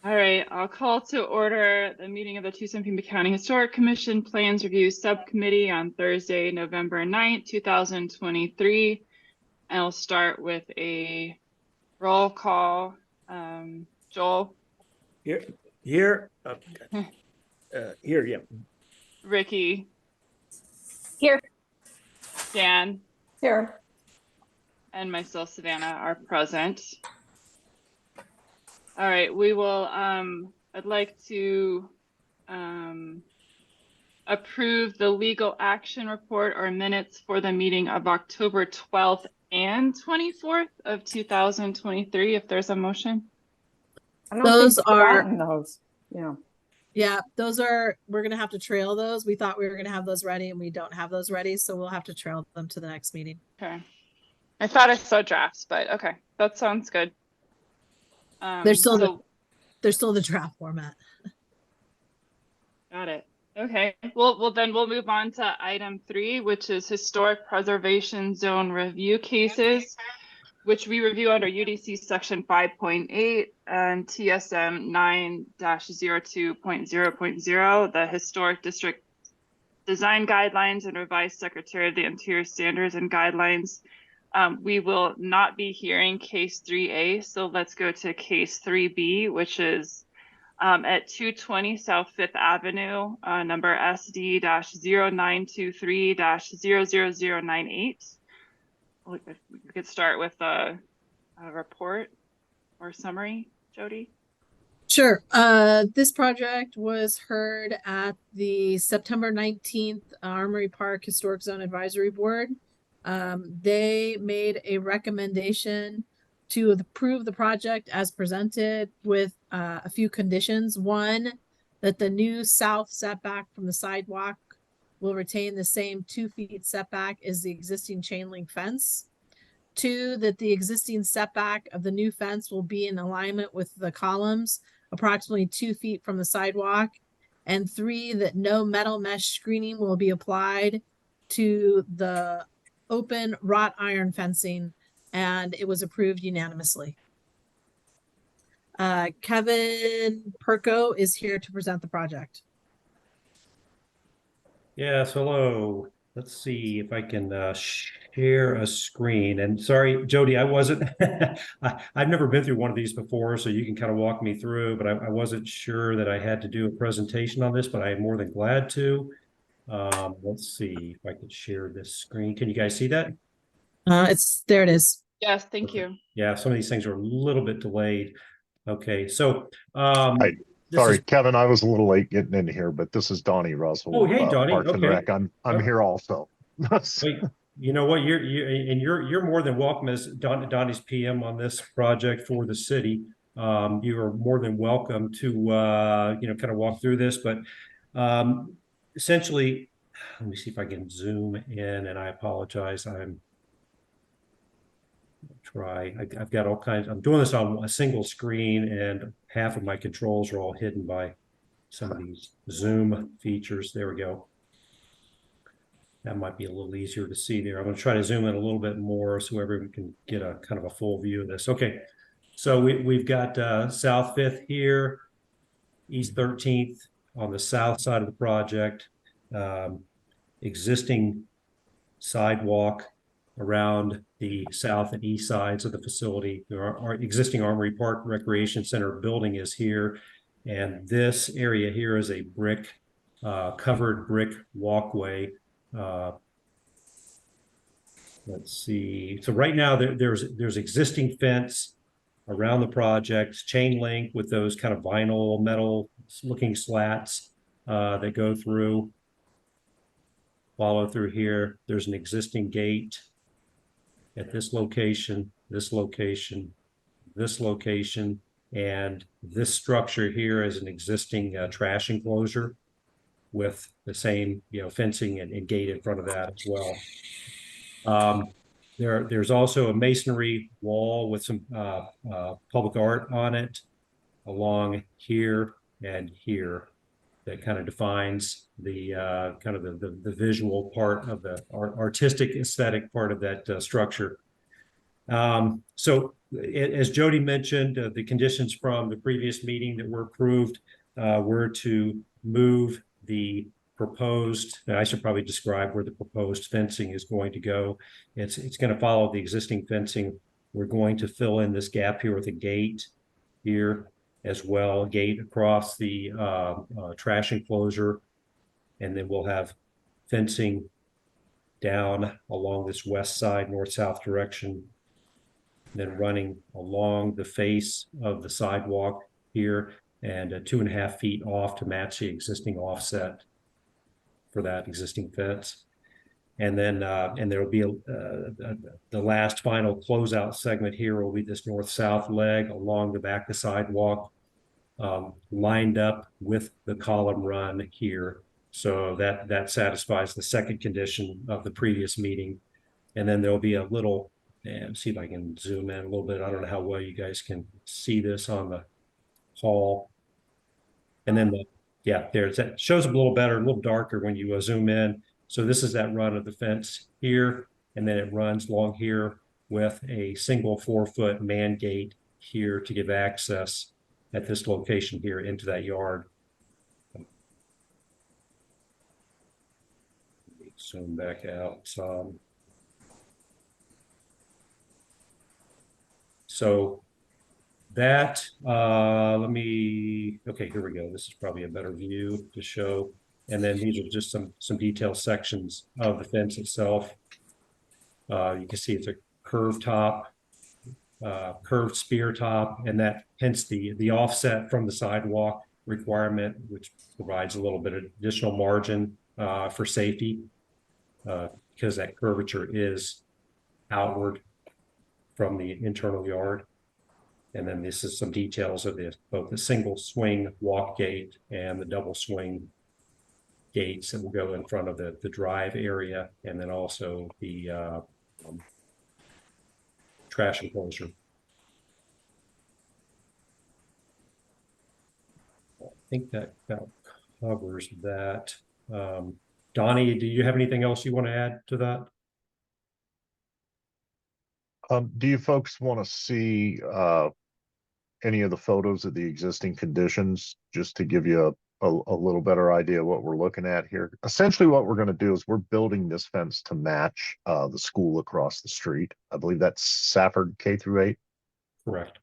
All right, I'll call to order the meeting of the Tucson County Historic Commission Plans Review Subcommittee on Thursday, November 9th, 2023. And I'll start with a roll call. Joel? Here, yeah. Ricky? Here. Dan? Here. And myself, Savannah, are present. All right, we will, I'd like to approve the legal action report or minutes for the meeting of October 12th and 24th of 2023, if there's a motion. I don't Those think are- gotten those. Yeah. Yeah, those are, we're going to have to trail those. We thought we were going to have those ready and we don't have those ready. So we'll have to trail them to the next meeting. Okay. I thought I saw drafts, but okay, that sounds good. They're still the draft format. Got it. Okay. Well, then we'll move on to item 3, which is historic preservation zone review cases, which we review under UDC section 5.8 and TSM 9-02.0.0, the historic district design guidelines and revised Secretary of the Interior standards and guidelines. We will not be hearing case 3A, so let's go to case 3B, which is at 220 South 5th Avenue, number SD-0923-00098. We could start with a report or summary, Jody. Sure. This project was heard at the September 19th Armory Park Historic Zone Advisory Board. They made a recommendation to approve the project as presented with a few conditions. One, that the new south setback from the sidewalk will retain the same 2 feet setback as the existing chain link fence. 2, that the existing setback of the new fence will be in alignment with the columns, approximately 2 feet from the sidewalk. And 3, that no metal mesh screening will be applied to the open wrought iron fencing, and it was approved unanimously. Kevin Perko is here to present the project. Yes, hello. Let's see if I can share a screen. And sorry, Jody, I wasn't, I've never been through one of these before, so you can kind of walk me through, but I wasn't sure that I had to do a presentation on this, but I am more than glad to. Let's see if I can share this screen. Can you guys see that? There it is. Yes, thank you. Yeah, some of these things are a little bit delayed. Okay, so sorry, Kevin, I was a little late getting in here, but this is Donnie Russell. Oh, hey, Donnie. Parks and Okay. Rec. I'm here also. Wait, you know what? You're more than welcome as Donnie's PM on this project for the city. You are more than welcome to kind of walk through this, but essentially, let me see if I can zoom in, and I apologize. I've got all kinds. I'm doing this on a single screen, and half of my controls are all hidden by some of these Zoom features. There we go. That might be a little easier to see there. I'm going to try to zoom in a little bit more so everyone can get a kind of a full view of this. Okay, so we've got South 5th here, East 13th on the south side of the project, existing sidewalk around the south and east sides of the facility. Our existing Armory Park Recreation Center building is here, and this area here is a covered brick walkway. Let's see. So right now there's existing fence around the project, chain link with those kind of vinyl metal looking slats that go through. Follow through here. There's an existing gate at this location, this location, this location, and this structure here is an existing trash enclosure with the same, fencing and gate in front of that as well. There's also a masonry wall with some public art on it along here and here that kind of defines the kind of the visual part of the artistic aesthetic part of that structure. So as Jody mentioned, the conditions from the previous meeting that were approved were to move the proposed, I should probably describe where the proposed fencing is going to go. It's going to follow the existing fencing. We're going to fill in this gap here with a gate here as well, a gate across the trash enclosure. And then we'll have fencing down along this west side, north-south direction, then running along the face of the sidewalk here and 2.5 feet off to match the existing offset for that existing fence. And then and there will be the last final closeout segment here will be this north-south leg along the back of the sidewalk, lined up with the column run here. So that satisfies the second condition of the previous meeting. And then there'll be a little, and see if I can zoom in a little bit. I don't know how well you guys can see this on the hall. And then that shows up a little better, a little darker when you zoom in. So this is that run of the fence here, and then it runs along here with a single 4-foot man gate here to give access at this location here into that yard. Zoom back out some. So that, okay, here we go. This is probably a better view to show. And then these are just some detailed sections of the fence itself. You can see it's a curved top, curved spear top, and that hence the offset from the sidewalk requirement, which provides a little bit of additional margin for safety because that curvature is outward from the internal yard. And then this is some details of both the single swing walk gate and the double swing gates that will go in front of the drive area, and then also the trash enclosure. I think that covers that. Donnie, do you have anything else you want to add to that? Do you folks want to see any of the photos of the existing conditions just to give you a little better idea of what we're looking at here? Essentially what we're going to do is we're building this fence to match the school across the street. I believe that's Safford K through 8. Correct.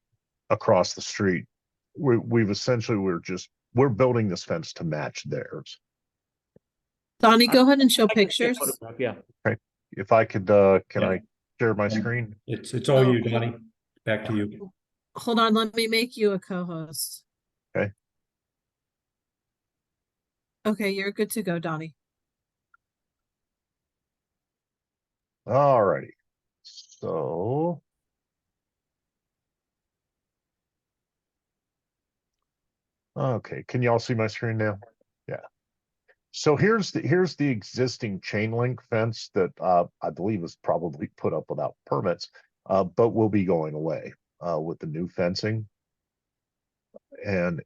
Across the street. We've essentially, we're building this fence to match theirs. Donnie, go ahead and show pictures. Yeah. Okay. If I could, can Yeah. I share my screen? It's all you, Donnie. Back to you. Hold on, let me make you a co-host. Okay. Okay, you're good to go, Donnie. All righty. So. Okay, can y'all see my screen now? Yeah. So here's the existing chain link fence that I believe was probably put up without permits, but will be going away with the new fencing. And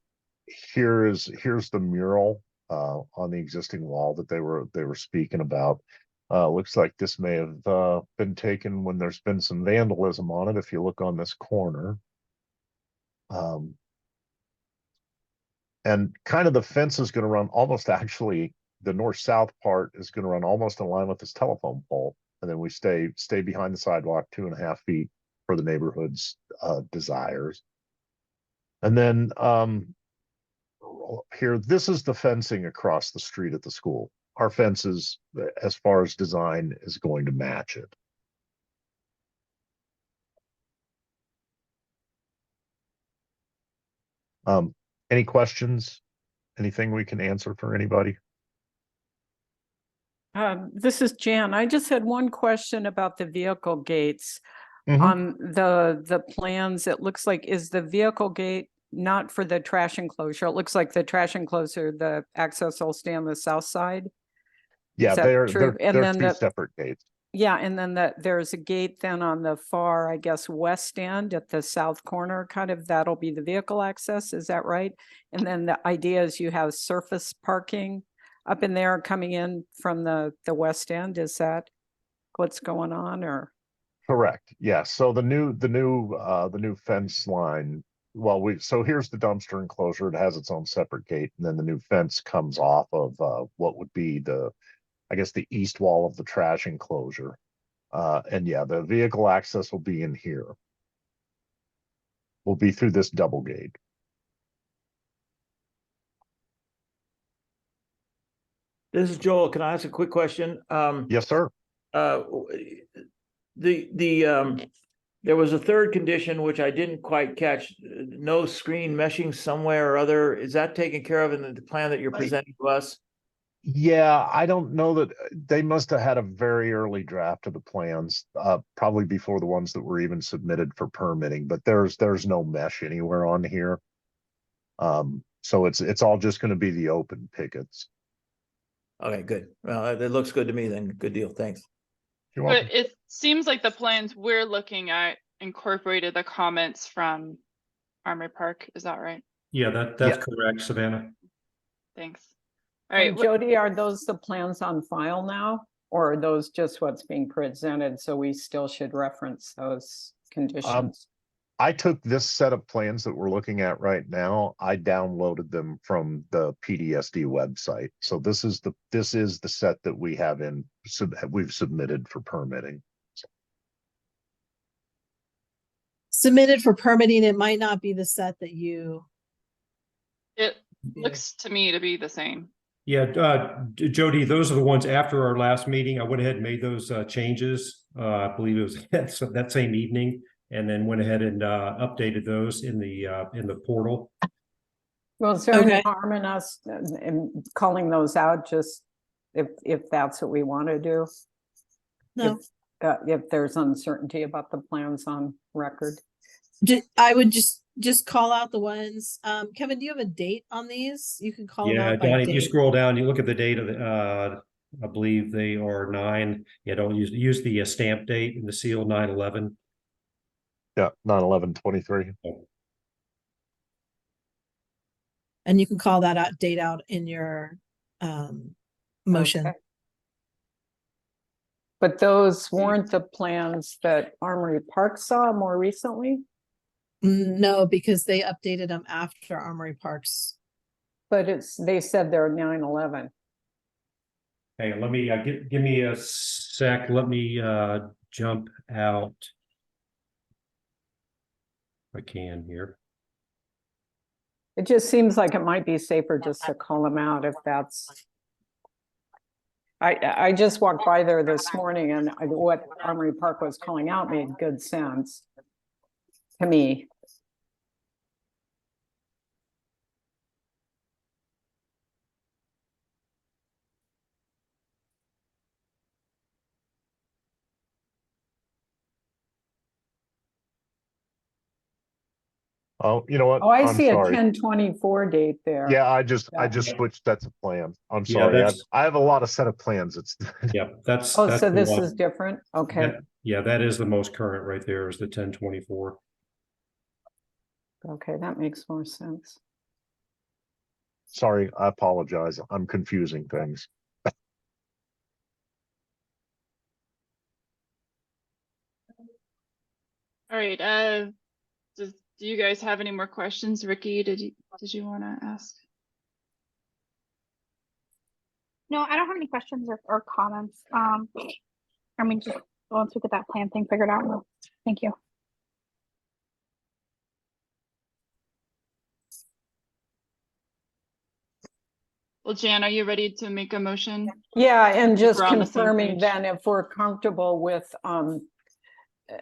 here's the mural on the existing wall that they were speaking about. Looks like this may have been taken when there's been some vandalism on it. If you look on this corner. And kind of the fence is going to run almost actually the north-south part is going to run almost in line with this telephone pole. And then we stay behind the sidewalk 2.5 feet for the neighborhood's desires. And then here, this is the fencing across the street at the school. Our fences, as far as design, is going to match it. Any questions? Anything we can answer for anybody? This is Jan. I just had one question about the vehicle gates. Mhm. On the plans, it looks like, is the vehicle gate not for the trash enclosure? It looks like the trash enclosure, the access will stay on the south side. Yeah, that they're true? And then two the- separate gates. Yeah, and then there's a gate then on the far, I guess, west end at the south corner, kind of, that'll be the vehicle access, is that right? And then the idea is you have surface parking up in there coming in from the west end, is that what's going on, or? Correct. Yeah. So the new fence line. Well, so here's the dumpster enclosure. It has its own separate gate, and then the new fence comes off of what would be I guess the east wall of the trash enclosure. And yeah, the vehicle access will be in here. Will be through this double gate. This is Joel. Can I ask a quick question? Yes, sir. There was a third condition which I didn't quite catch. No screen meshing somewhere or other. Is that taken care of in the plan that you're presenting to us? Yeah, I don't know that they must have had a very early draft of the plans, probably before the ones that were even submitted for permitting, but there's no mesh anywhere on here. So it's all just going to be the open pickets. Okay, good. Well, it looks good to me then. Good deal. Thanks. You're welcome. But it seems like the plans we're looking at incorporated the comments from Armory Park. Is that right? Yeah, that's correct, Savannah. Thanks. All right. And Jody, are those the plans on file now, or are those just what's being presented? So we still should reference those conditions. I took this set of plans that we're looking at right now. I downloaded them from the PDSD website. So this is the set that we have we've submitted for permitting. Submitted for permitting, it might not be the set that you. It looks to me to be the same. Yeah, Jody, those are the ones after our last meeting. I went ahead and made those changes. I believe it was that same evening, and then went ahead and updated those in the portal. Well, is there any harm in us in calling those out, just if that's what we want to do? No. If there's uncertainty about the plans on record. I would just call out the ones. Kevin, do you have a date on these? You can call them out by Donnie, date. if you scroll down, you look at the date of the, I believe they are 9. Yeah, don't use the stamp date and the seal 9/11. Yeah, 9/11/23. And you can call that date out in your motion. Okay. But those weren't the plans that Armory Park saw more recently? No, because they updated them after Armory Parks. But they said they're 9/11. Hey, let me give me a sec. Let me jump out. If I can here. It just seems like it might be safer just to call them out if that's. I just walked by there this morning, and what Armory Park was calling out made good sense to me. Oh, you know what? Oh, I I'm see a sorry. 10/24 date there. Yeah, I just switched sets of plans. I'm Yeah, sorry. that's- I have a lot of set of plans. It's Yeah, that's. Oh, that's so the this one. is different? Okay. Yeah, that is the most current right there. Is the 10/24. Okay, that makes more sense. sorry. I apologize. I'm confusing things. All right. Do you guys have any more questions? Ricky, did you want to ask? No, I don't have any questions or comments. I mean, just once we get that plan thing figured out. Thank you. Well, Jan, are you ready to make a motion? Yeah, and just we're on the same confirming page. then if we're comfortable with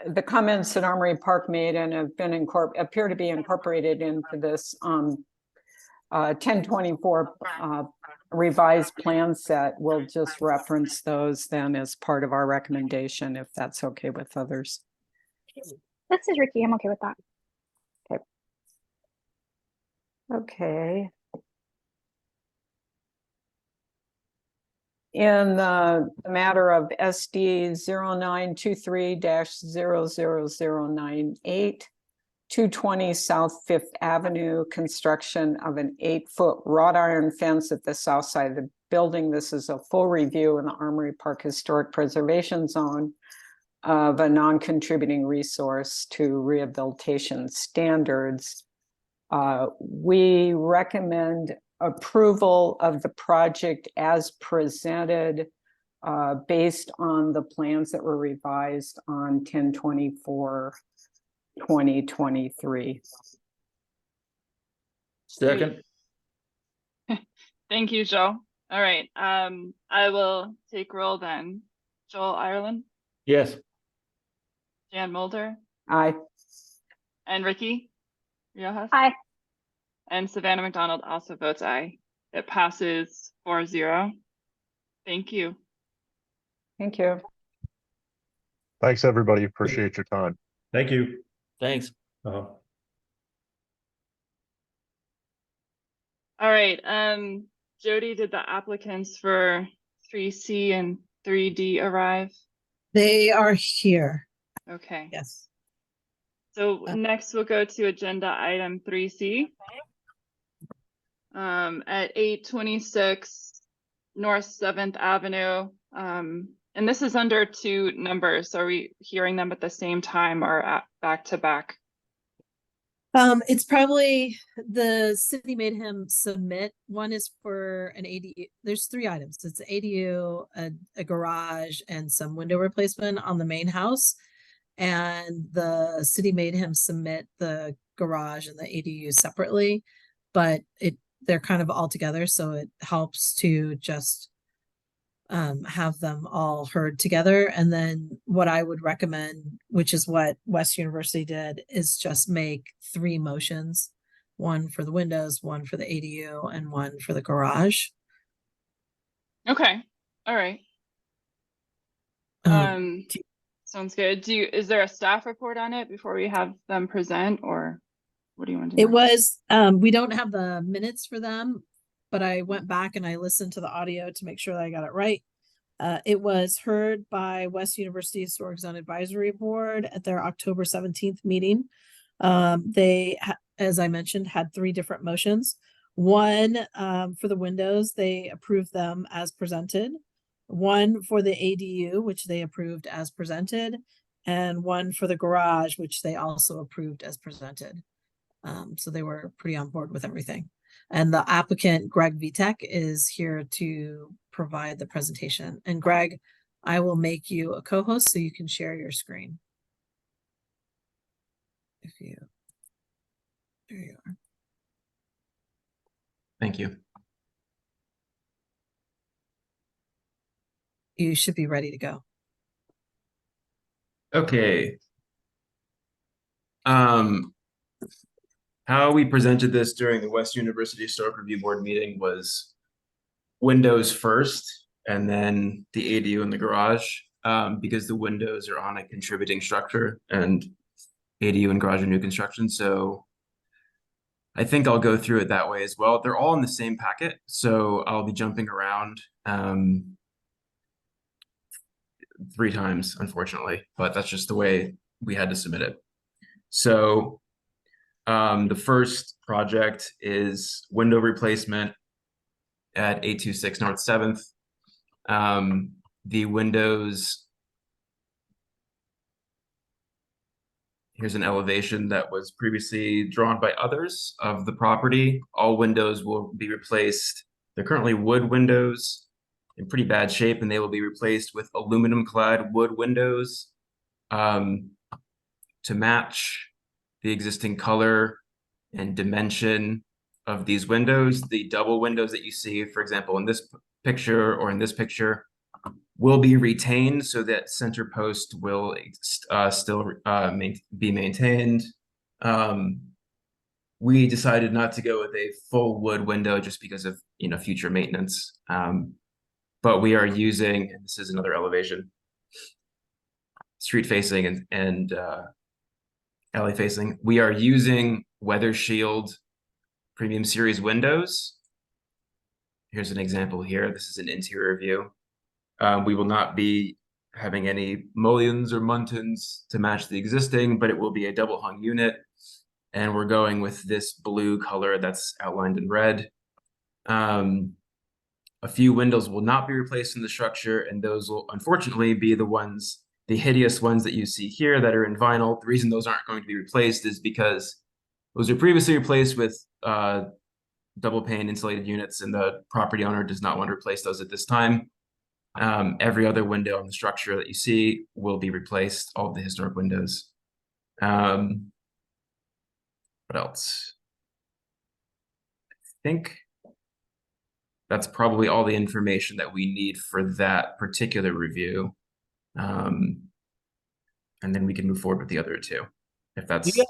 the comments that Armory Park made and have been appear to be incorporated into this 10/24 revised plan set, we'll just reference those then as part of our recommendation, if that's okay with others. This is Ricky. I'm okay with that. Okay. In the matter of SD 0923-00098, 220 South Fifth Avenue, construction of an 8-foot wrought iron fence at the south side of the building. This is a full review in the Armory Park Historic Preservation Zone. of a non-contributing resource to rehabilitation standards. We recommend approval of the project as presented based on the plans that were revised on 10/24/2023. Second, Thank you, Joe. All right, I will take roll then. Joel Ireland, yes. Jan Mulder, Aye. and Ricky Riojas. Aye. And Savannah McDonald also votes aye. It passes 4-0. Thank you. Thank you. Thanks, everybody. Appreciate your time. Thank you. Thanks. Uh-huh. All right, Jody, did the applicants for 3C and 3D arrive? They are here. Okay. Yes. So next we'll go to agenda item 3C. At 826 North 7th Avenue. And this is under two numbers. Are we hearing them at the same time or at back to back? It's probably the city made him submit. One is for an ADU. There's three items. It's an ADU, a garage, and some window replacement on the main house. And the city made him submit the garage and the ADU separately, but they're kind of all together, so it helps to just have them all heard together. And then what I would recommend, which is what West University did, is just make 3 motions: one for the windows, one for the ADU, and one for the garage. Okay. All right. Sounds good. Is there a staff report on it before we have them present, or what do you want to do? It was, we don't have the minutes for them, but I went back and I listened to the audio to make sure that I got it right. It was heard by West University Historic Zone Advisory Board at their October 17th meeting. They, as I mentioned, had 3 different motions. One, for the windows, they approved them as presented. One for the ADU, which they approved as presented, and one for the garage, which they also approved as presented. So they were pretty on board with everything. And the applicant, Greg Vitek, is here to provide the presentation. And Greg, I will make you a co-host so you can share your screen. There you are. Thank you. You should be ready to go. Okay. How we presented this during the West University Historic Review Board meeting was windows first, and then the ADU and the garage, because the windows are on a contributing structure and ADU and garage are new construction. So I think I'll go through it that way as well. They're all in the same packet, so I'll be jumping around 3 times, unfortunately, but that's just the way we had to submit it. So the first project is window replacement at 826 North 7th. The windows, here's an elevation that was previously drawn by others of the property. All windows will be replaced. They're currently wood windows in pretty bad shape, and they will be replaced with aluminum clad wood windows to match the existing color and dimension of these windows. The double windows that you see, for example, in this picture or in this picture, will be retained, so that center post will still be maintained. We decided not to go with a full wood window just because of future maintenance. But we are using, and this is another elevation, street facing and alley facing. We are using Weather Shield Premium Series windows. Here's an example here. This is an interior view. We will not be having any mullions or muntins to match the existing, but it will be a double hung unit. And we're going with this blue color that's outlined in red. A few windows will not be replaced in the structure, and those will unfortunately be the ones The hideous ones that you see here that are in vinyl, the reason those aren't going to be replaced is because those were previously replaced with double pane insulated units, and the property owner does not want to replace those at this time. Every other window in the structure that you see will be replaced, all of the historic windows. What else? I think that's probably all the information that we need for that particular review. And then we can move forward with the other two, if that's. Do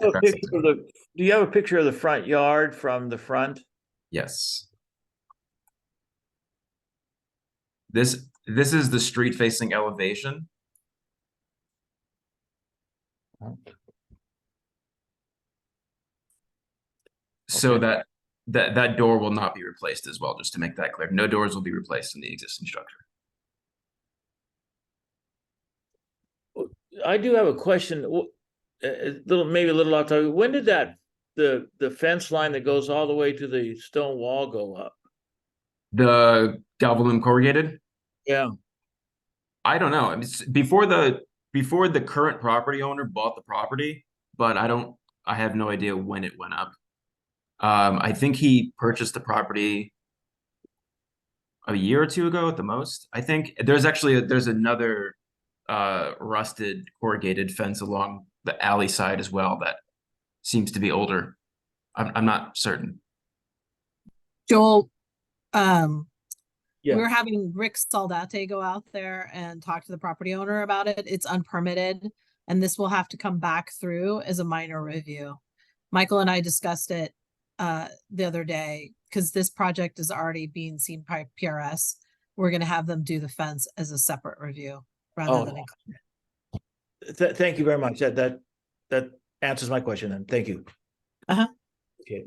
you have a picture of the front yard from the front? Yes. This is the street facing elevation. So Okay. that door will not be replaced as well, just to make that clear. No doors will be replaced in the existing structure. I do have a question, maybe a little off topic. When did the fence line that goes all the way to the stone wall go up? The galvanum corrugated? Yeah. I don't know. I mean, before the current property owner bought the property, but I have no idea when it went up. I think he purchased the property a year or two ago at the most. I think there's another rusted corrugated fence along the alley side as well that seems to be older. I'm not certain. Joel, Yeah. we're having Rick Saldate go out there and talk to the property owner about it. It's unpermitted, and this will have to come back through as a minor review. Michael and I discussed it the other day, because this project is already being seen by PRS. We're going to have them do the fence as a separate review rather than. Thank you very much. That answers my question then. Thank you. Okay.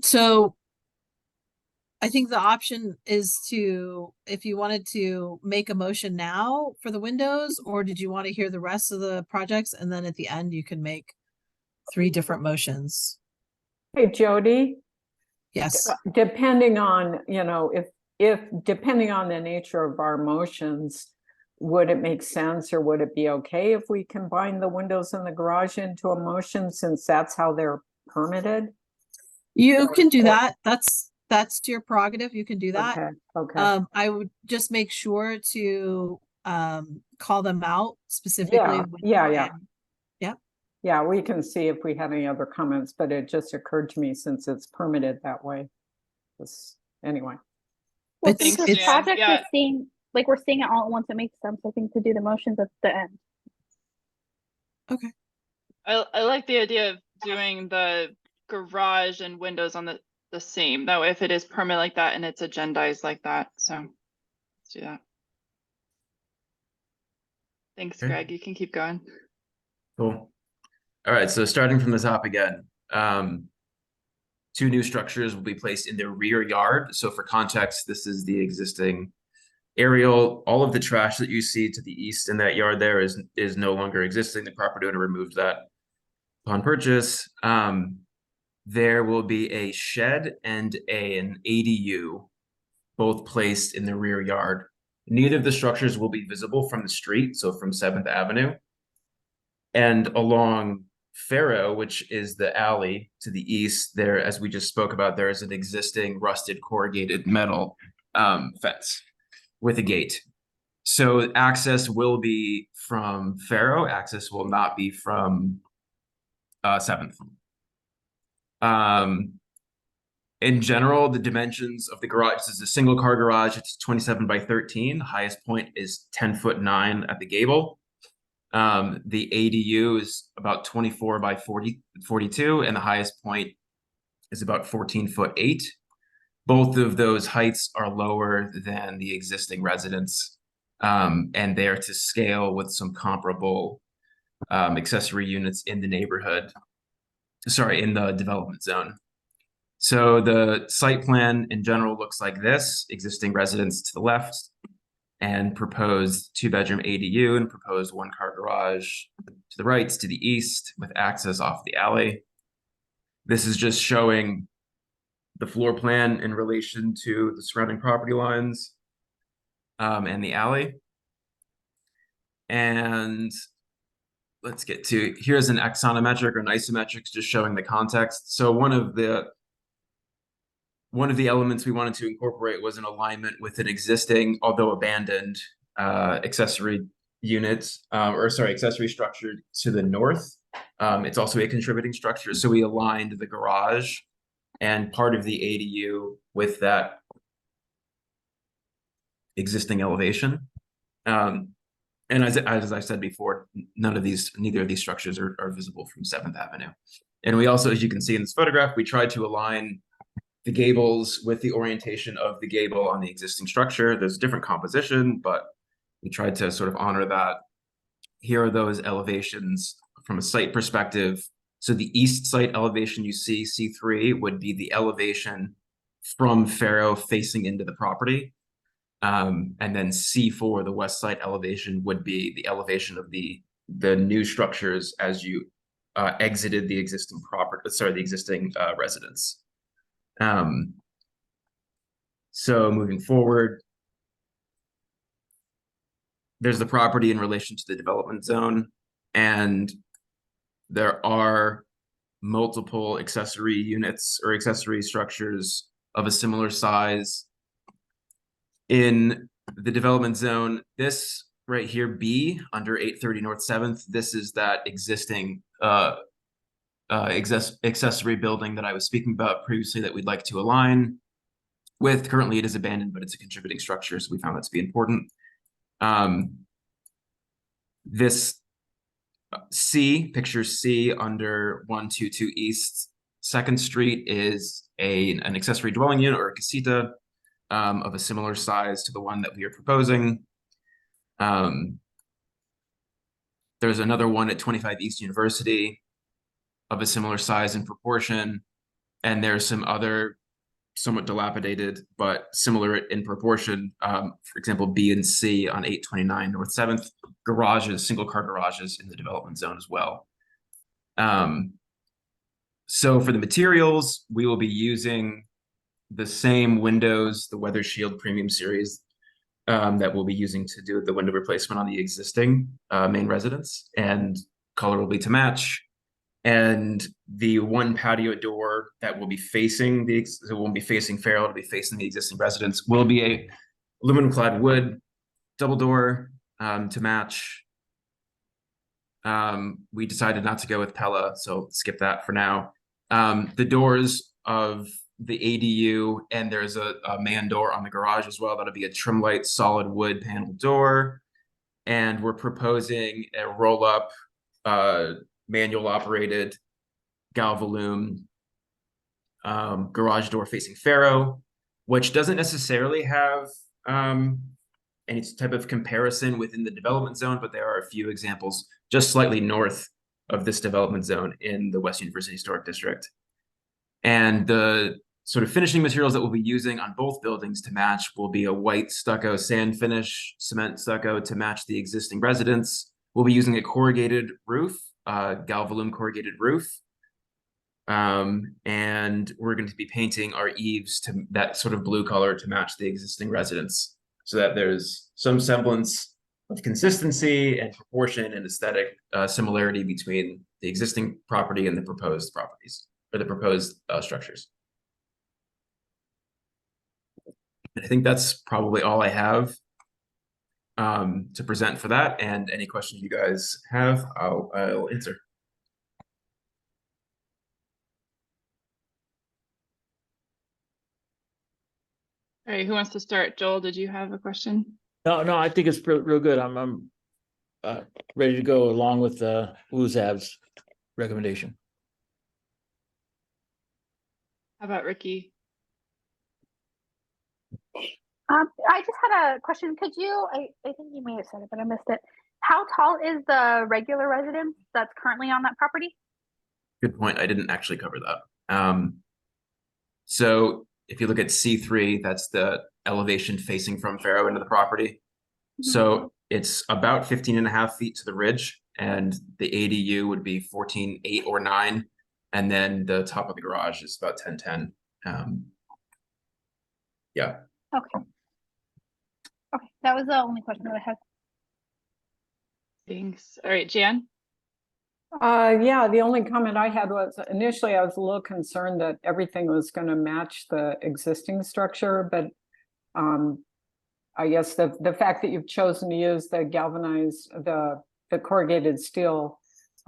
So I think the option is if you wanted to make a motion now for the windows, or did you want to hear the rest of the projects? And then at the end, you can make 3 different motions. Hey, Jody, Yes. depending on, if depending on the nature of our motions, would it make sense, or would it be okay if we combine the windows in the garage into a motion, since that's how they're permitted? You can do that. That's your prerogative. You can do that. Okay. I would just make sure to call them out specifically. Yeah. Yep. Yeah, we can see if we have any other comments, but it just occurred to me, since it's permitted that way. Anyway. Well, It's- since the it's- project yeah. is seeing, like, we're seeing it all at once, it makes sense, I think, to do the motions at the end. I like the idea of doing the garage and windows on the same. That way, if it is permanent like that and it's agendized like that, so let's do that. Thanks, Okay. Greg. You can keep going. Cool. All right, so starting from the top again, 2 new structures will be placed in the rear yard. So for context, this is the existing aerial. All of the trash that you see to the east in that yard there is no longer existing. The property owner removed that upon purchase. There will be a shed and an ADU, both placed in the rear yard. Neither of the structures will be visible from the street, so from 7th Avenue. And along Faro, which is the alley to the east, there, as we just spoke about, there is an existing rusted corrugated metal fence with a gate. So access will be from Faro. Access will not be from 7th. In general, the dimensions of the garage, this is a single car garage. It's 27 by 13. The highest point is 10'9" at the gable. The ADU is about 24 by 42, and the highest point is about 14'8". Both of those heights are lower than the existing residence, and they're to scale with some comparable accessory units in the neighborhood. Sorry, in the development zone. So the site plan in general looks like this: existing residence to the left, and proposed 2-bedroom ADU and proposed 1-car garage to the right, to the east, with access off the alley. This is just showing the floor plan in relation to the surrounding property lines and the alley. And let's get to, here's an axonometric or an isometrics just showing the context. So one of the elements we wanted to incorporate was an alignment with an existing, although abandoned, accessory accessory structure to the north. It's also a contributing structure. So we aligned the garage and part of the ADU with that existing elevation. And as I said before, neither of these structures are visible from 7th Avenue. And we also, as you can see in this photograph, we tried to align the gables with the orientation of the gable on the existing structure. There's a different composition, but we tried to sort of honor that. Here are those elevations from a site perspective. So the east site elevation you see, C3, would be the elevation from Faro facing into the property. And then C4, the west side elevation, would be the elevation of the new structures as you exited the existing residence. So moving forward, there's the property in relation to the development zone, and there are multiple accessory units or accessory structures of a similar size in the development zone. This right here, B, under 830 North 7th, this is that existing accessory building that I was speaking about previously that we'd like to align with. Currently it is abandoned, but it's a contributing structure, so we found that to be important. This C, picture C under 122 East 2nd Street is an accessory dwelling unit or a casita of a similar size to the one that we are proposing. There's another one at 25 East University of a similar size and proportion. And there's some other somewhat dilapidated, but similar in proportion. For example, B and C on 829 North 7th, garages, single car garages in the development zone as well. So for the materials, we will be using the same windows, the Weather Shield Premium Series that we'll be using to do the window replacement on the existing main residence, and color will be to match. And the one patio door that will be facing it won't be facing Farrell, it'll be facing the existing residence, will be a aluminum clad wood double door to match. We decided not to go with Pella, so skip that for now. The doors of the ADU, and there's a man door on the garage as well. That'll be a trim light solid wood panel door. And we're proposing a roll up manual operated Galvalume garage door facing Faro, which doesn't necessarily have any type of comparison within the development zone, but there are a few examples just slightly north of this development zone in the West University Historic District. And the sort of finishing materials that we'll be using on both buildings to match will be a white stucco sand finish, cement stucco to match the existing residence. We'll be using a corrugated roof, Galvalume corrugated roof. And we're going to be painting our eaves to that sort of blue color to match the existing residence, so that there's some semblance of consistency and proportion and aesthetic similarity between the existing property and the proposed properties, or the proposed structures. And I think that's probably all I have to present for that. And any questions you guys have, I'll answer. All right, who wants to start? Joel, did you have a question? No, I think it's real good. I'm ready to go along with Luzab's recommendation. How about Ricky? I just had a question. Could you, I think you may have said it, but I missed it. How tall is the regular residence that's currently on that property? Good point. I didn't actually cover that. So if you look at C3, that's the elevation facing from Faro into the property. So it's about 15 and a half feet to the ridge, and the ADU would be 14.8 or 9. And then the top of the garage is about 10.10. Yeah. Okay. Okay, that was the only question that I had. Thanks. All right, Jan? Yeah, the only comment I had was initially I was a little concerned that everything was going to match the existing structure, but I guess the fact that you've chosen to use the galvanized, the corrugated steel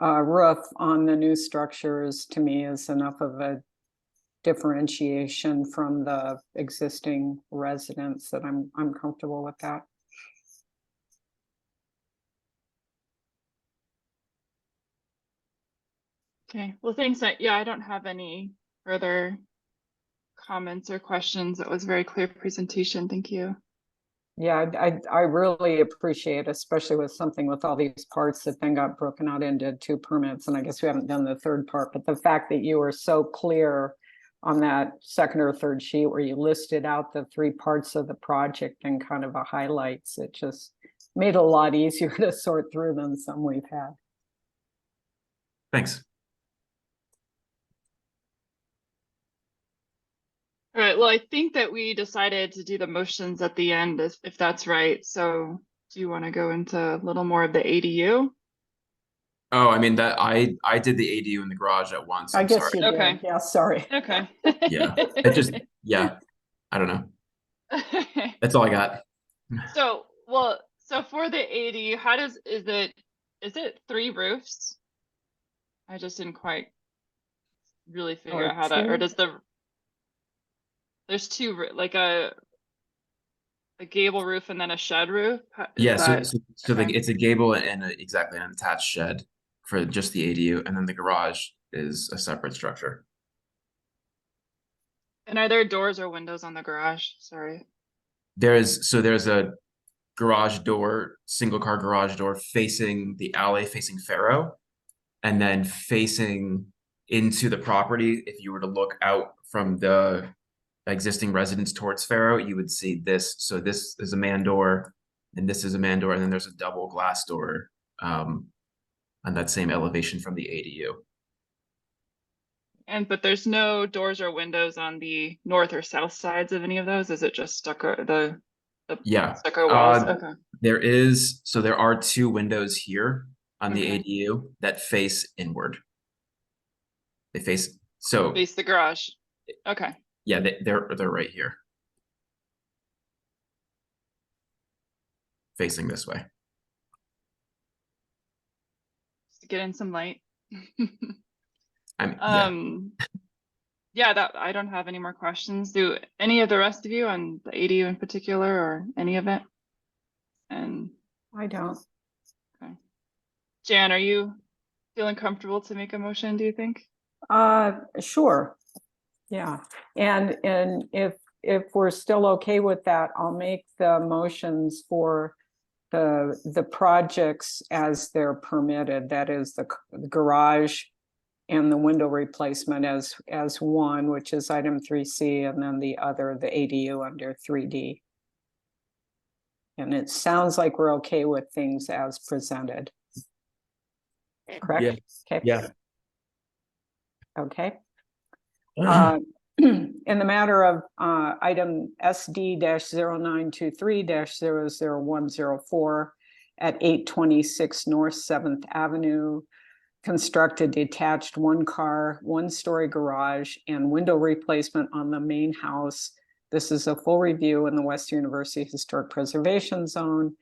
roof on the new structures to me is enough of a differentiation from the existing residents that I'm comfortable with that. Okay, well, thanks. Yeah, I don't have any further comments or questions. It was a very clear presentation. Thank you. Yeah, I really appreciate, especially with something with all these parts that then got broken out into 2 permits. And I guess we haven't done the 3rd part, but the fact that you were so clear on that 2nd or 3rd sheet where you listed out the 3 parts of the project and kind of a highlights, it just made it a lot easier to sort through than some we've had. Thanks. All right, well, I think that we decided to do the motions at the end, if that's right. So do you want to go into a little more of the ADU? Oh, I mean that I did the ADU in the garage at once. I I'm guess sorry. you did. Okay. Yeah, sorry. Okay. Yeah. It just, yeah. I don't know. That's all I got. So for the ADU, is it 3 roofs? I just didn't quite really figure Or out how that, or 2? there's 2, like a gable roof and then a shed roof? Yeah, so okay. it's a gable and exactly an attached shed for just the ADU, and then the garage is a separate structure. And are there doors or windows on the garage? Sorry. There's a garage door, single car garage door facing the alley, facing Faro, and then facing into the property. If you were to look out from the existing residence towards Faro, you would see this. So this is a man door, and this is a man door, and then there's a double glass door on that same elevation from the ADU. But there's no doors or windows on the north or south sides of any of those? Is it just stucco, the Yeah. stucco walls? Okay. There are 2 windows here on the Okay. ADU that face inward. They face the garage. Okay. Yeah, they're right here, facing this way. Just to get in some light. Yeah. Yeah, that I don't have any more questions. Do any of the rest of you on the ADU in particular or any of it? And I don't. okay. Jan, are you feeling comfortable to make a motion, do you think? Sure. Yeah. And if we're still okay with that, I'll make the motions for the projects as they're permitted. That is the garage and the window replacement as one, which is item 3C, and then the other, the ADU under 3D. And it sounds like we're okay with things as presented. Correct? Yeah. Okay. Yeah. Okay. In the matter of item SD-0923-00104 at 826 North 7th Avenue, construct a detached 1-car, 1-story garage and window replacement on the main house. This is a full review in the West University Historic Preservation Zone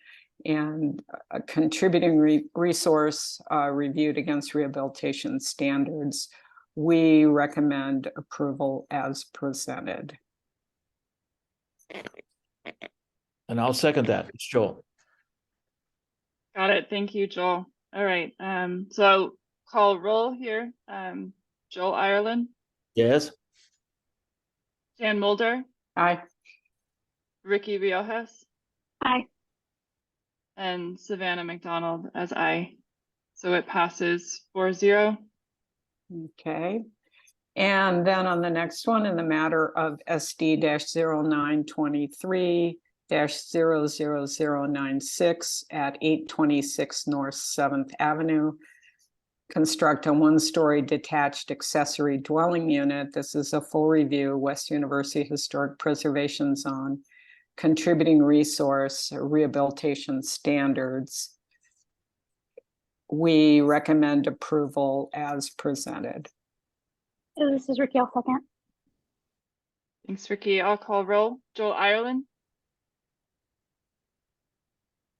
and a contributing resource reviewed against rehabilitation standards. We recommend approval as presented. And I'll second that. It's Joel. Got it. Thank you, Joel. All right. So call roll here. Joel Ireland, Yes. Jan Mulder, Aye. Ricky Riojas, Aye. and Savannah McDonald as aye. So it passes 4-0. Okay. And then on the next one, in the matter of SD-0923 00096 at 826 North 7th Avenue. Construct a one-story detached accessory dwelling unit. This is a full review, West University Historic Preservation Zone, contributing resource, rehabilitation standards. We recommend approval as presented. This is Ricky. I'll second. Thanks, Ricky. I'll call roll. Joel Ireland,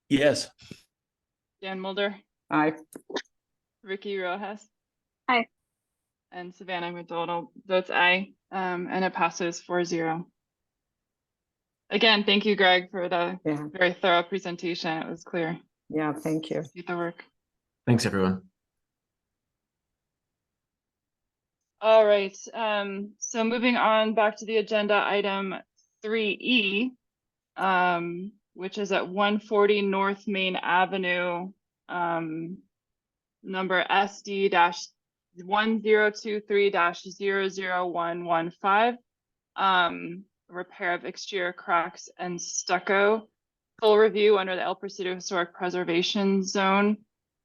Yes. Dan Mulder, Aye. Ricky Rojas. Aye. And Savannah McDonald votes aye, and it passes 4-0. Again, thank you, Greg, for the Yeah. very thorough presentation. It was clear. Yeah, thank you. Get the work. Thanks, everyone. All right, so moving on back to the agenda, item 3E, which is at 140 North Main Avenue, number SD-1023-00115, repair of exterior cracks and stucco. Full review under the El Presidio Historic Preservation Zone.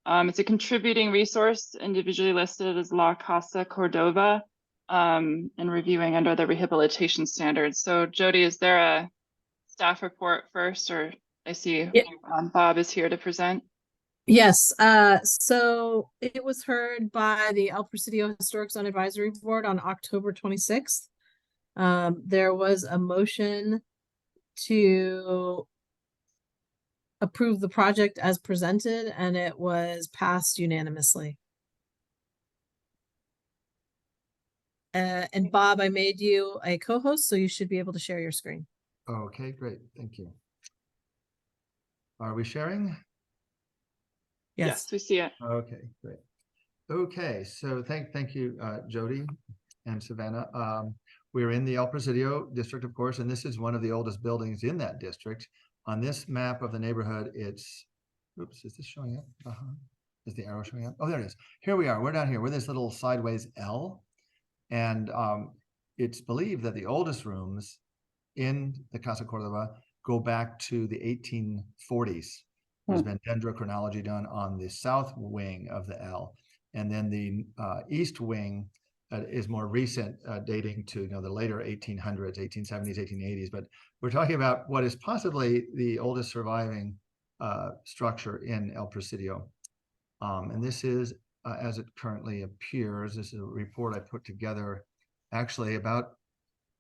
It's a contributing resource individually listed as La Casa Cordova, and reviewing under the rehabilitation standards. So Jody, is there a staff report first, or I see Bob is here to present? Yes, so it was heard by the El Presidio Historic Zone Advisory Board on October 26th. There was a motion to approve the project as presented, and it was passed unanimously. And Bob, I made you a co-host, so you should be able to share your screen. Okay, great. Thank you. Are we sharing? Yes, we see it. Okay, great. Okay, so thank you, Jody and Savannah. We're in the El Presidio district, of course, and this is one of the oldest buildings in that district. On this map of the neighborhood, it's, oops, is this showing up? Is the arrow showing up? Oh, there it is. Here we are. We're down here. We're this little sideways L. And it's believed that the oldest rooms in the Casa Cordova go back to the 1840s. There's been dendrochronology done on the south wing of the L. And then the east wing is more recent, dating to the later 1800s, 1870s, 1880s. But we're talking about what is possibly the oldest surviving structure in El Presidio. And this is, as it currently appears, this is a report I put together actually about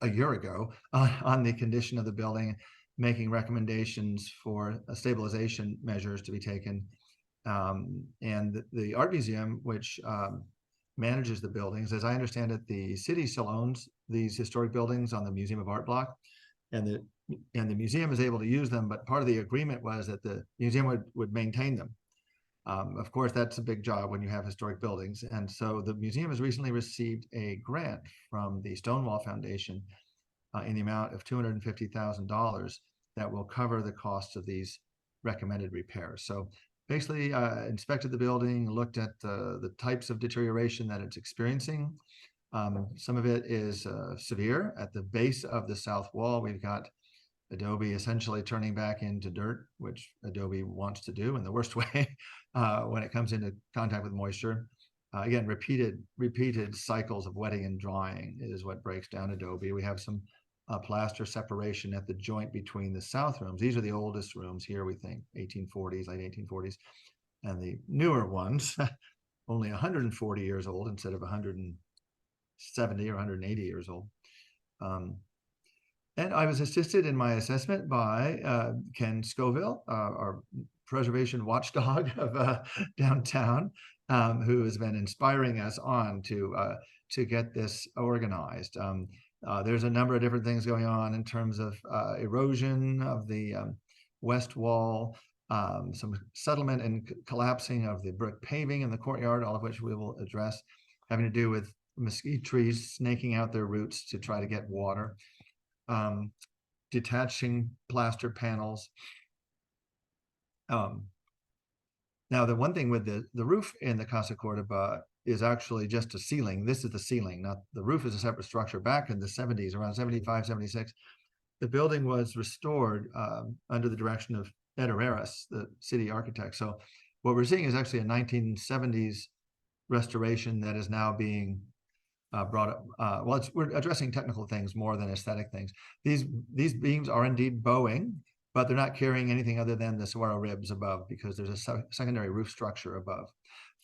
a year ago on the condition of the building, making recommendations for stabilization measures to be taken. And the Art Museum, which manages the buildings, as I understand it, the city still owns these historic buildings on the Museum of Art block, and the museum is able to use them, but part of the agreement was that the museum would maintain them. Of course, that's a big job when you have historic buildings. And so the museum has recently received a grant from the Stonewall Foundation in the amount of $250,000 that will cover the cost of these recommended repairs. So basically inspected the building, looked at the types of deterioration that it's experiencing. Some of it is severe. At the base of the south wall, we've got adobe essentially turning back into dirt, which adobe wants to do in the worst way when it comes into contact with moisture. Again, repeated cycles of wetting and drying is what breaks down adobe. We have some plaster separation at the joint between the south rooms. These are the oldest rooms here, we think, 1840s, late 1840s. And the newer ones, only 140 years old instead of 170 or 180 years old. And I was assisted in my assessment by Ken Scoville, our preservation watchdog of downtown, who has been inspiring us on to get this organized. There's a number of different things going on in terms of erosion of the west wall, some settlement and collapsing of the brick paving in the courtyard, all of which we will address, having to do with mesquite trees snaking out their roots to try to get water. Detaching plaster panels. Now, the one thing with the roof in the Casa Cordova is actually just a ceiling. This is the ceiling, not the roof is a separate structure. Back in the 70s, around 75, 76, the building was restored under the direction of Ed Herreras, the city architect. So what we're seeing is actually a 1970s restoration that is now being brought up. Well, we're addressing technical things more than aesthetic things. These beams are indeed bowing, but they're not carrying anything other than the saguaro ribs above, because there's a secondary roof structure above.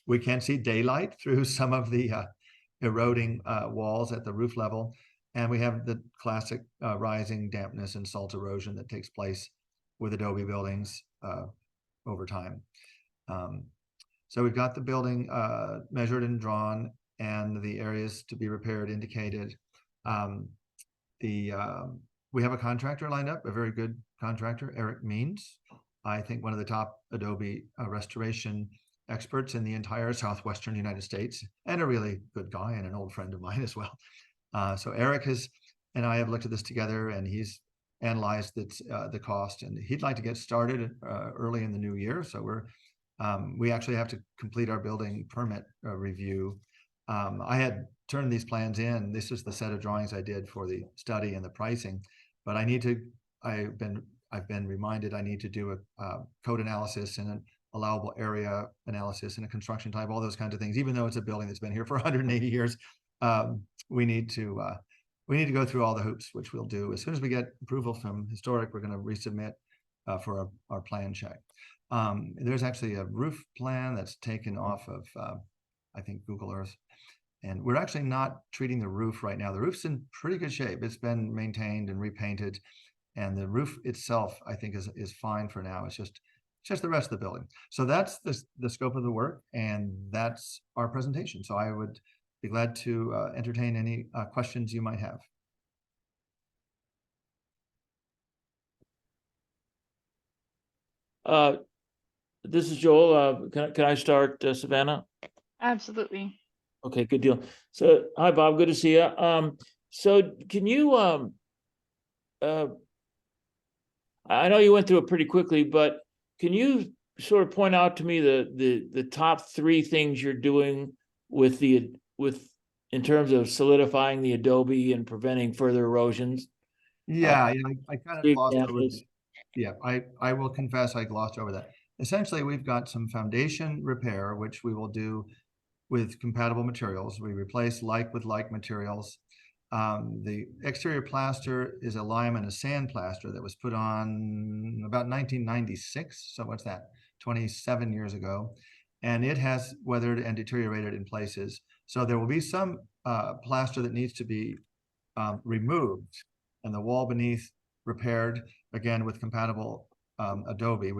We can see daylight through some of the eroding walls at the roof level. And we have the classic rising dampness and salt erosion that takes place with adobe buildings over time. So we've got the building measured and drawn, and the areas to be repaired indicated. We have a contractor lined up, a very good contractor, Eric Means. I think one of the top adobe restoration experts in the entire southwestern United States, and a really good guy and an old friend of mine as well. So Eric and I have looked at this together, and he's analyzed the cost, and he'd like to get started early in the new year. So we actually have to complete our building permit review. I had turned these plans in. This is the set of drawings I did for the study and the pricing, but I've been reminded I need to do a code analysis and an allowable area analysis and a construction type, all those kinds of things. Even though it's a building that's been here for 180 years, we need to go through all the hoops, which we'll do. As soon as we get approval from Historic, we're going to resubmit for our plan check. There's actually a roof plan that's taken off of, I think, Google Earth. And we're actually not treating the roof right now. The roof's in pretty good shape. It's been maintained and repainted. And the roof itself, I think, is fine for now. It's just the rest of the building. So that's the scope of the work, and that's our presentation. So I would be glad to entertain any questions you might have. This is Joel. Can I start, Savannah? Absolutely. Okay, good deal. So, hi, Bob. Good to see you. So, can you? I know you went through it pretty quickly, but can you sort of point out to me the top three things you're doing in terms of solidifying the adobe and preventing further erosions? Yeah, I kind of glossed over this. Yeah, I will confess I glossed over that. Essentially, we've got some foundation repair, which we will do with compatible materials. We replace like with like materials. The exterior plaster is a lime and a sand plaster that was put on about 1996. So what's that? 27 years ago. And it has weathered and deteriorated in places. So there will be some plaster that needs to be removed, and the wall beneath repaired, again, with compatible adobe.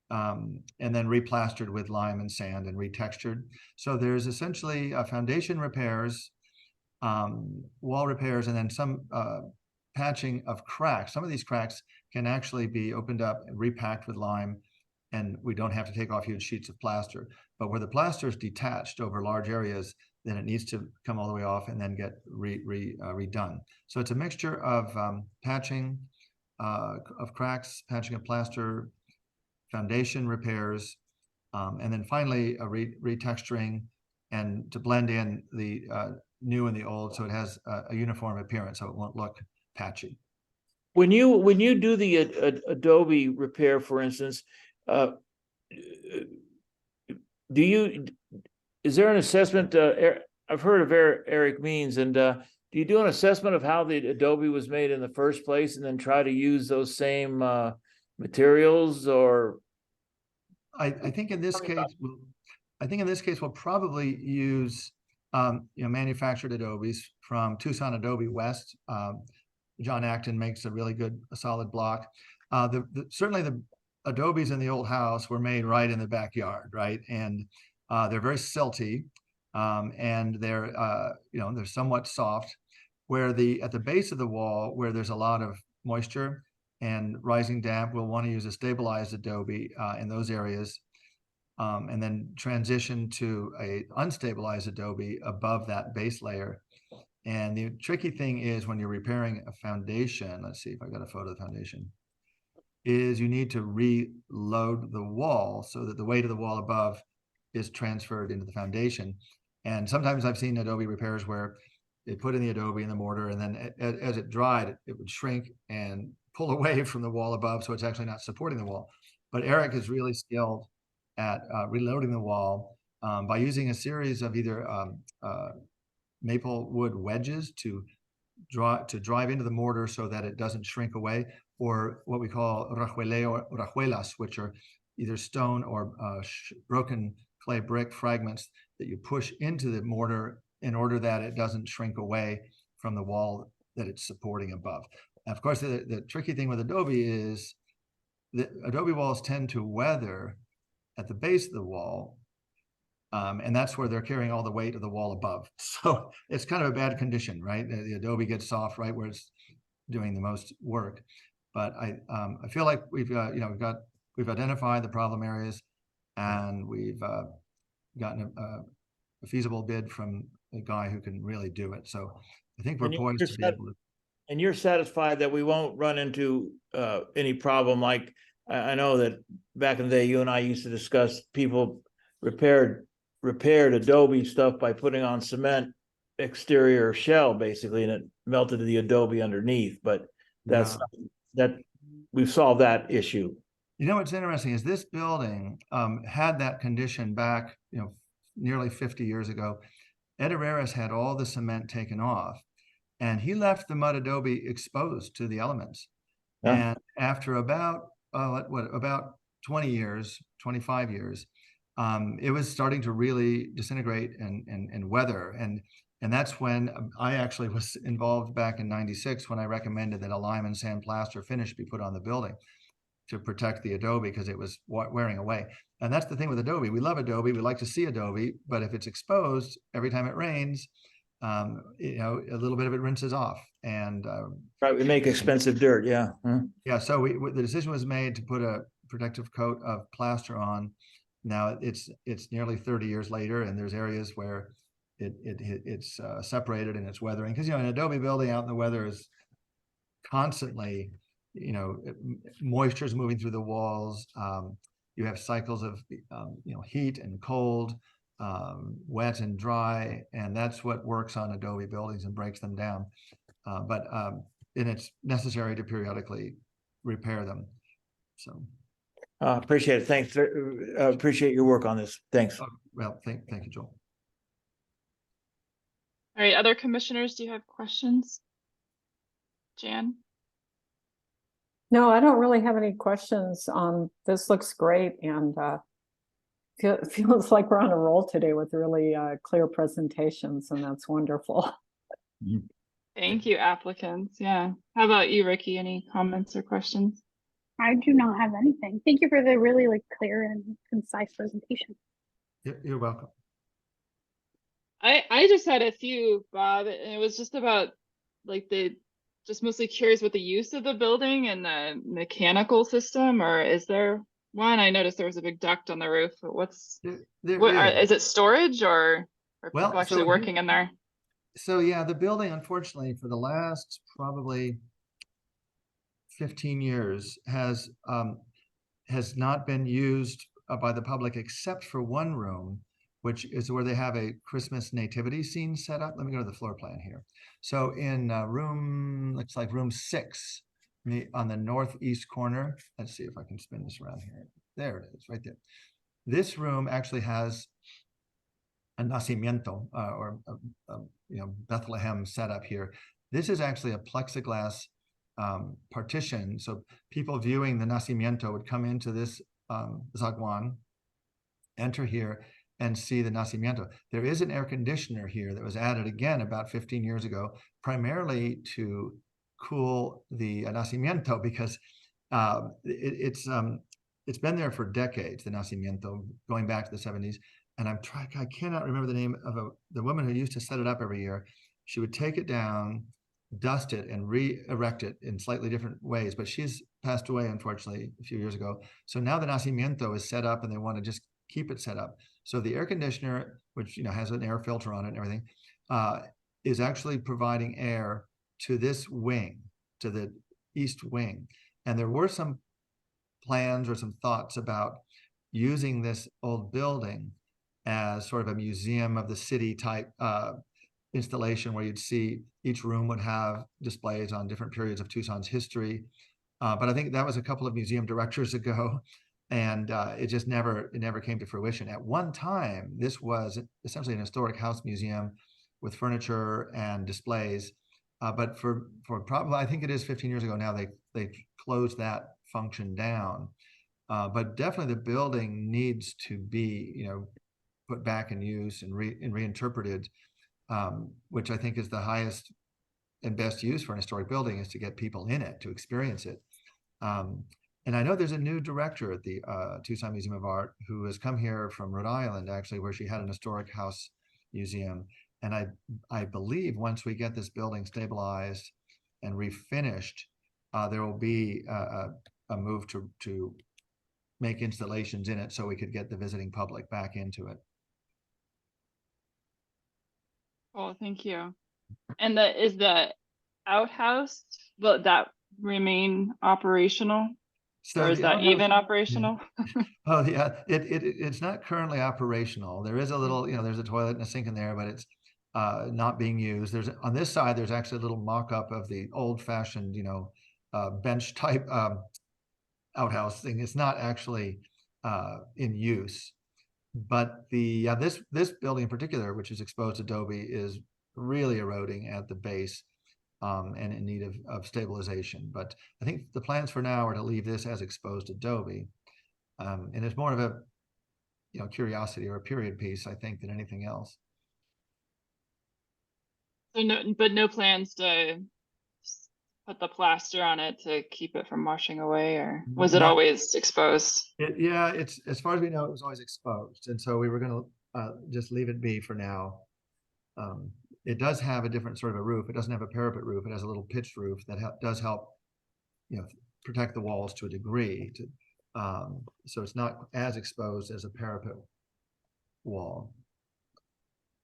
And then replastered with lime and sand and retextured. So there's essentially foundation repairs, wall repairs, and then some patching of cracks. Some of these cracks can actually be opened up and repacked with lime, and we don't have to take off huge sheets of plaster. But where the plaster is detached over large areas, then it needs to come all the way off and then get redone. So it's a mixture of patching of cracks, patching of plaster, foundation repairs, and then finally a retexturing, and to blend in the new and the old, so it has a uniform appearance, so it won't look patchy. When you do the adobe repair, for instance, is there an assessment? I've heard of Eric Means, and do you do an assessment of how the adobe was made in the first place, and then try to use those same materials? Or I think in this case we'll probably use manufactured adobes from Tucson Adobe West. John Acton makes a really good, solid block. Certainly the adobes in the old house were made right in the backyard, right? And they're very silty, and they're they're somewhat soft. Where at the base of the wall, where there's a lot of moisture and rising damp, we'll want to use a stabilized adobe in those areas, and then transition to a unstabilized adobe above that base layer. And the tricky thing is when you're repairing a foundation, let's see if I got a photo of the foundation, is you need to reload the wall so that the weight of the wall above is transferred into the foundation. And sometimes I've seen adobe repairs where they put in the adobe and the mortar, and then as it dried, it would shrink and pull away from the wall above, so it's actually not supporting the wall. But Eric is really skilled at reloading the wall by using a series of either maple wood wedges to drive into the mortar so that it doesn't shrink away, or what we call rajuelas, which are either stone or broken clay brick fragments that you push into the mortar in order that it doesn't shrink away from the wall that it's supporting above. Of course, the tricky thing with adobe is that adobe walls tend to weather at the base of the wall, and that's where they're carrying all the weight of the wall above. So it's kind of a bad condition, right? The adobe gets soft right where it's doing the most work. But I feel like we've identified the problem areas, and we've gotten a feasible bid from a guy who can really do it. So I think we're poised to be able to. And you're satisfied that we won't run into any problem like I know that back in the day, you and I used to discuss people repaired adobe stuff by putting on cement exterior shell basically, and it melted the adobe underneath. But that we've solved that issue. You know what's interesting is this building had that condition back, nearly 50 years ago. Ed Herrera's had all the cement taken off, and he left the mud adobe exposed to the elements. Yeah. And after about 20 years, 25 years, it was starting to really disintegrate and weather. And that's when I actually was involved back in '96 when I recommended that a lime and sandplaster finish be put on the building to protect the adobe because it was wearing away. And that's the thing with adobe. We love adobe. We like to see adobe, but if it's exposed every time it rains, a little bit of it rinses off. And right, we make expensive dirt. Yeah. Yeah. So the decision was made to put a protective coat of plaster on. Now it's nearly 30 years later, and there's areas where it's separated and it's weathering, because an adobe building out in the weather is constantly, moisture is moving through the walls. You have cycles of heat and cold, wet and dry, and that's what works on adobe buildings and breaks them down. And it's necessary to periodically repair them. So appreciate it. Thanks. Appreciate your work on this. Thanks. Well, thank you, Joel. All right, other commissioners, do you have questions? Jan? No, I don't really have any questions on this. Looks great, and feels like we're on a roll today with really clear presentations, and that's wonderful. Thank you, applicants. Yeah. How about you, Ricky? Any comments or questions? I do not have anything. Thank you for the really clear and concise presentation. You're welcome. I just had a few, Bob, and it was just about just mostly curious what the use of the building and the mechanical system, or is there one? I noticed there was a big duct on the roof. But is it storage or are people actually working in there? So yeah, the building, unfortunately, for the last probably 15 years has not been used by the public except for one room, which is where they have a Christmas nativity scene set up. Let me go to the floor plan here. So in looks like room 6 on the northeast corner. Let's see if I can spin this around here. There it is, right there. This room actually has a nacimiento or Bethlehem set up here. This is actually a plexiglass partition. So people viewing the nacimiento would come into this zaguán, enter here, and see the nacimiento. There is an air conditioner here that was added again about 15 years ago, primarily to cool the nacimiento, because it's been there for decades, the nacimiento, going back to the 70s. And I cannot remember the name of the woman who used to set it up every year. She would take it down, dust it, and re-erect it in slightly different ways. But she's passed away, unfortunately, a few years ago. So now the nacimiento is set up, and they want to just keep it set up. So the air conditioner, which has an air filter on it and everything, is actually providing air to this wing, to the east wing. And there were some plans or some thoughts about using this old building as sort of a museum of the city type installation where you'd see each room would have displays on different periods of Tucson's history. But I think that was a couple of museum directors ago, and it just never came to fruition. At one time, this was essentially an historic house museum with furniture and displays. But for probably, I think it is 15 years ago now, they closed that function down. But definitely the building needs to be, put back in use and reinterpreted, which I think is the highest and best use for an historic building, is to get people in it, to experience it. And I know there's a new director at the Tucson Museum of Art who has come here from Rhode Island, actually, where she had an historic house museum. And I believe once we get this building stabilized and refinished, there will be a move to make installations in it so we could get the visiting public back into it. Oh, thank you. And is the outhouse, will that remain operational? So or is the that outhouse- even operational? Oh yeah, it's not currently operational. There is a little, there's a toilet and a sink in there, but it's not being used. There's on this side, there's actually a little mock-up of the old-fashioned, bench type outhouse thing. It's not actually in use. But the this building in particular, which is exposed adobe, is really eroding at the base and in need of stabilization. But I think the plans for now are to leave this as exposed adobe. And it's more of a curiosity or a period piece, I think, than anything else. So no plans to put the plaster on it to keep it from washing away, or was it always exposed? It's, as far as we know, it was always exposed, and so we were going to just leave it be for now. It does have a different sort of a roof. It doesn't have a parapet roof. It has a little pitched roof that does help, protect the walls to a degree. So it's not as exposed as a parapet wall.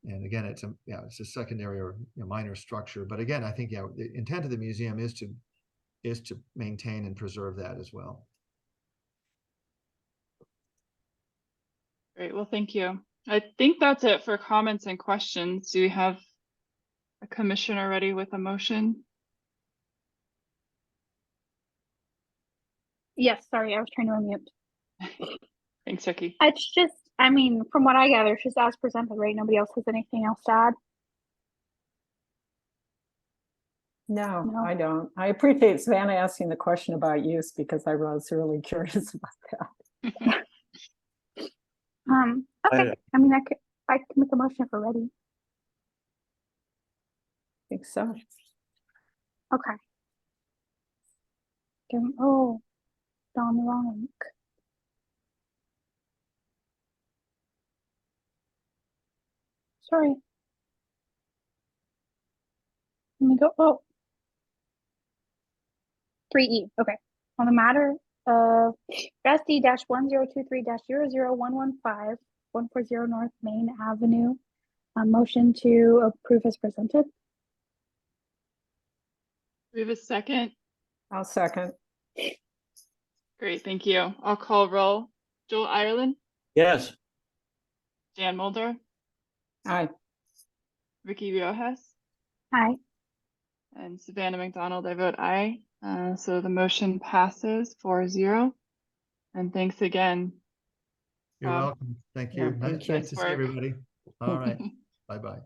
And again, it's a secondary or minor structure. But again, I think the intent of the museum is to maintain and preserve that as well. Great. Well, thank you. I think that's it for comments and questions. Do we have a commissioner ready with a motion? Yes, sorry, I was trying to unmute. Thanks, Vicky. It's just, from what I gather, it's just as presented, right? Nobody else has anything else to add? No, No. I don't. I appreciate Savannah asking the question about use because I was really curious about that. Okay. I can make a motion if we're ready. I think so. Okay. Oh, down the wrong link. Sorry. Let me go. Oh. 3E. Okay. On the matter of SD-1023-00115, 140 North Main Avenue, a motion to approve as presented. We have a second. I'll second. Great, thank you. I'll call roll. Joel Ireland, Yes. Jan Mulder, Aye. Vicky Riojas, Aye. and Savannah McDonald. I vote aye. So the motion passes 4-0. And thanks again. You're Rob. welcome. Thank Yeah, you. thank you. Nice to see Work. everybody. All right. Bye-bye.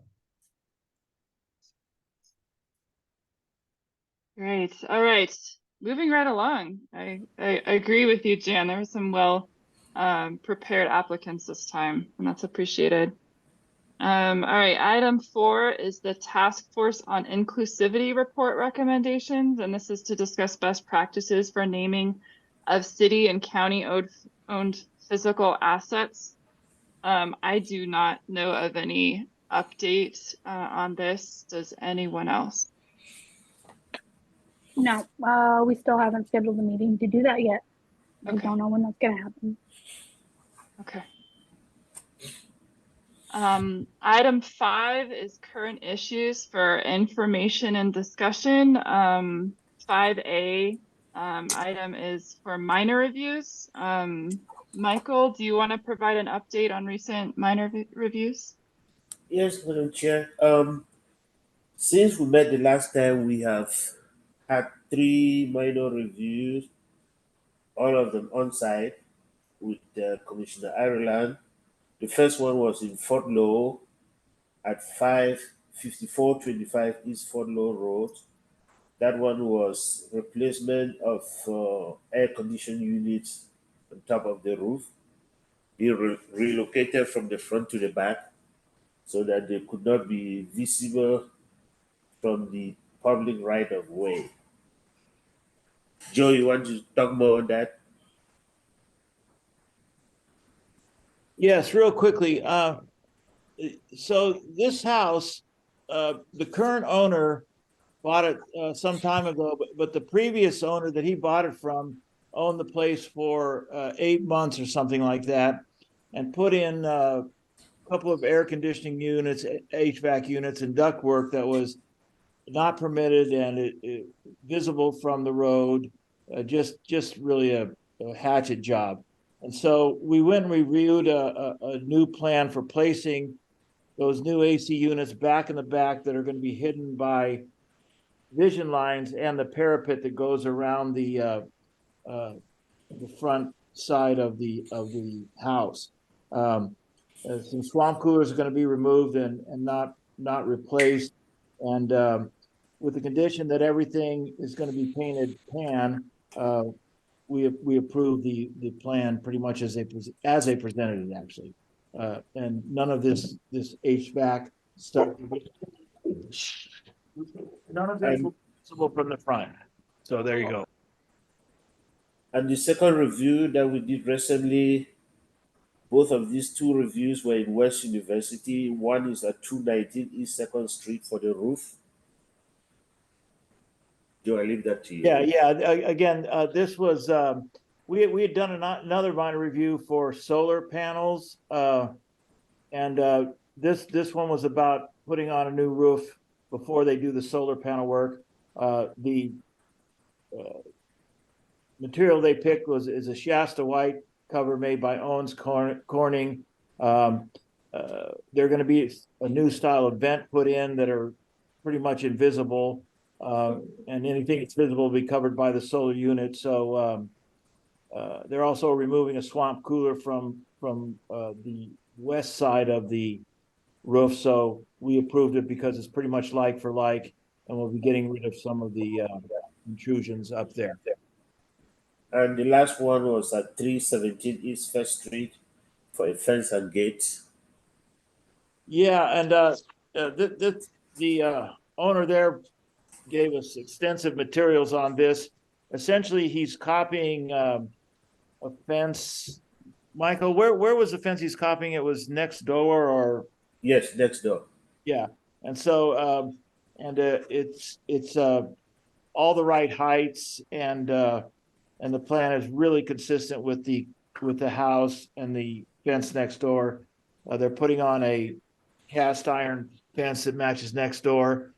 Great. All right. Moving right along. I agree with you, Jan. There were some well prepared applicants this time, and that's appreciated. All right. Item 4 is the Task Force on Inclusivity report recommendations, and this is to discuss best practices for naming of city and county owned physical assets. I do not know of any update on this. Does anyone else? No, we still haven't scheduled a meeting to do that yet. I Okay. don't know when that's gonna happen. Okay. Item 5 is current issues for information and discussion. 5A item is for minor reviews. Michael, do you want to provide an update on recent minor reviews? Yes, Madam Chair. Since we met the last time, we have had 3 minor reviews, all of them on site with Commissioner Ireland. The first one was in Fort Law at 55425 East Fort Law Road. That one was replacement of air conditioning units on top of the roof. They relocated from the front to the back so that they could not be visible from the public right of way. Joe, you want to talk more on that? Yes, real quickly. So this house, the current owner bought it some time ago, but the previous owner that he bought it from owned the place for 8 months or something like that, and put in a couple of air conditioning units, HVAC units, and ductwork that was not permitted and it visible from the road. Just really a hatchet job. And so we went and reviewed a new plan for placing those new AC units back in the back that are going to be hidden by vision lines and the parapet that goes around the front side of the house. Some swamp coolers are going to be removed and not replaced, and with the condition that everything is going to be painted tan. We approve the plan pretty much as they presented it actually, and none of this HVAC stuff. None of this was visible from the front. So there you go. And the second review that we did recently, both of these 2 reviews were in West University. One is at 219 East 2nd Street for the roof. Joe, I leave that to you. Yeah. Again, this was we had done another minor review for solar panels, and this one was about putting on a new roof before they do the solar panel work. The material they picked is a Shasta white cover made by Owens Corning. They're going to be a new style of vent put in that are pretty much invisible, and anything that's visible will be covered by the solar unit. So they're also removing a swamp cooler from the west side of the roof. So we approved it because it's pretty much like for like, and we'll be getting rid of some of the intrusions up there. And the last one was at 317 East First Street for a fence and gate. Yeah, and the owner there gave us extensive materials on this. Essentially, he's copying a fence. Michael, where was the fence he's copying? It was next door, or? Yes, next door. Yeah, and so it's all the right heights, and the plan is really consistent with the house and the fence next door. They're putting on a cast iron fence that matches next door,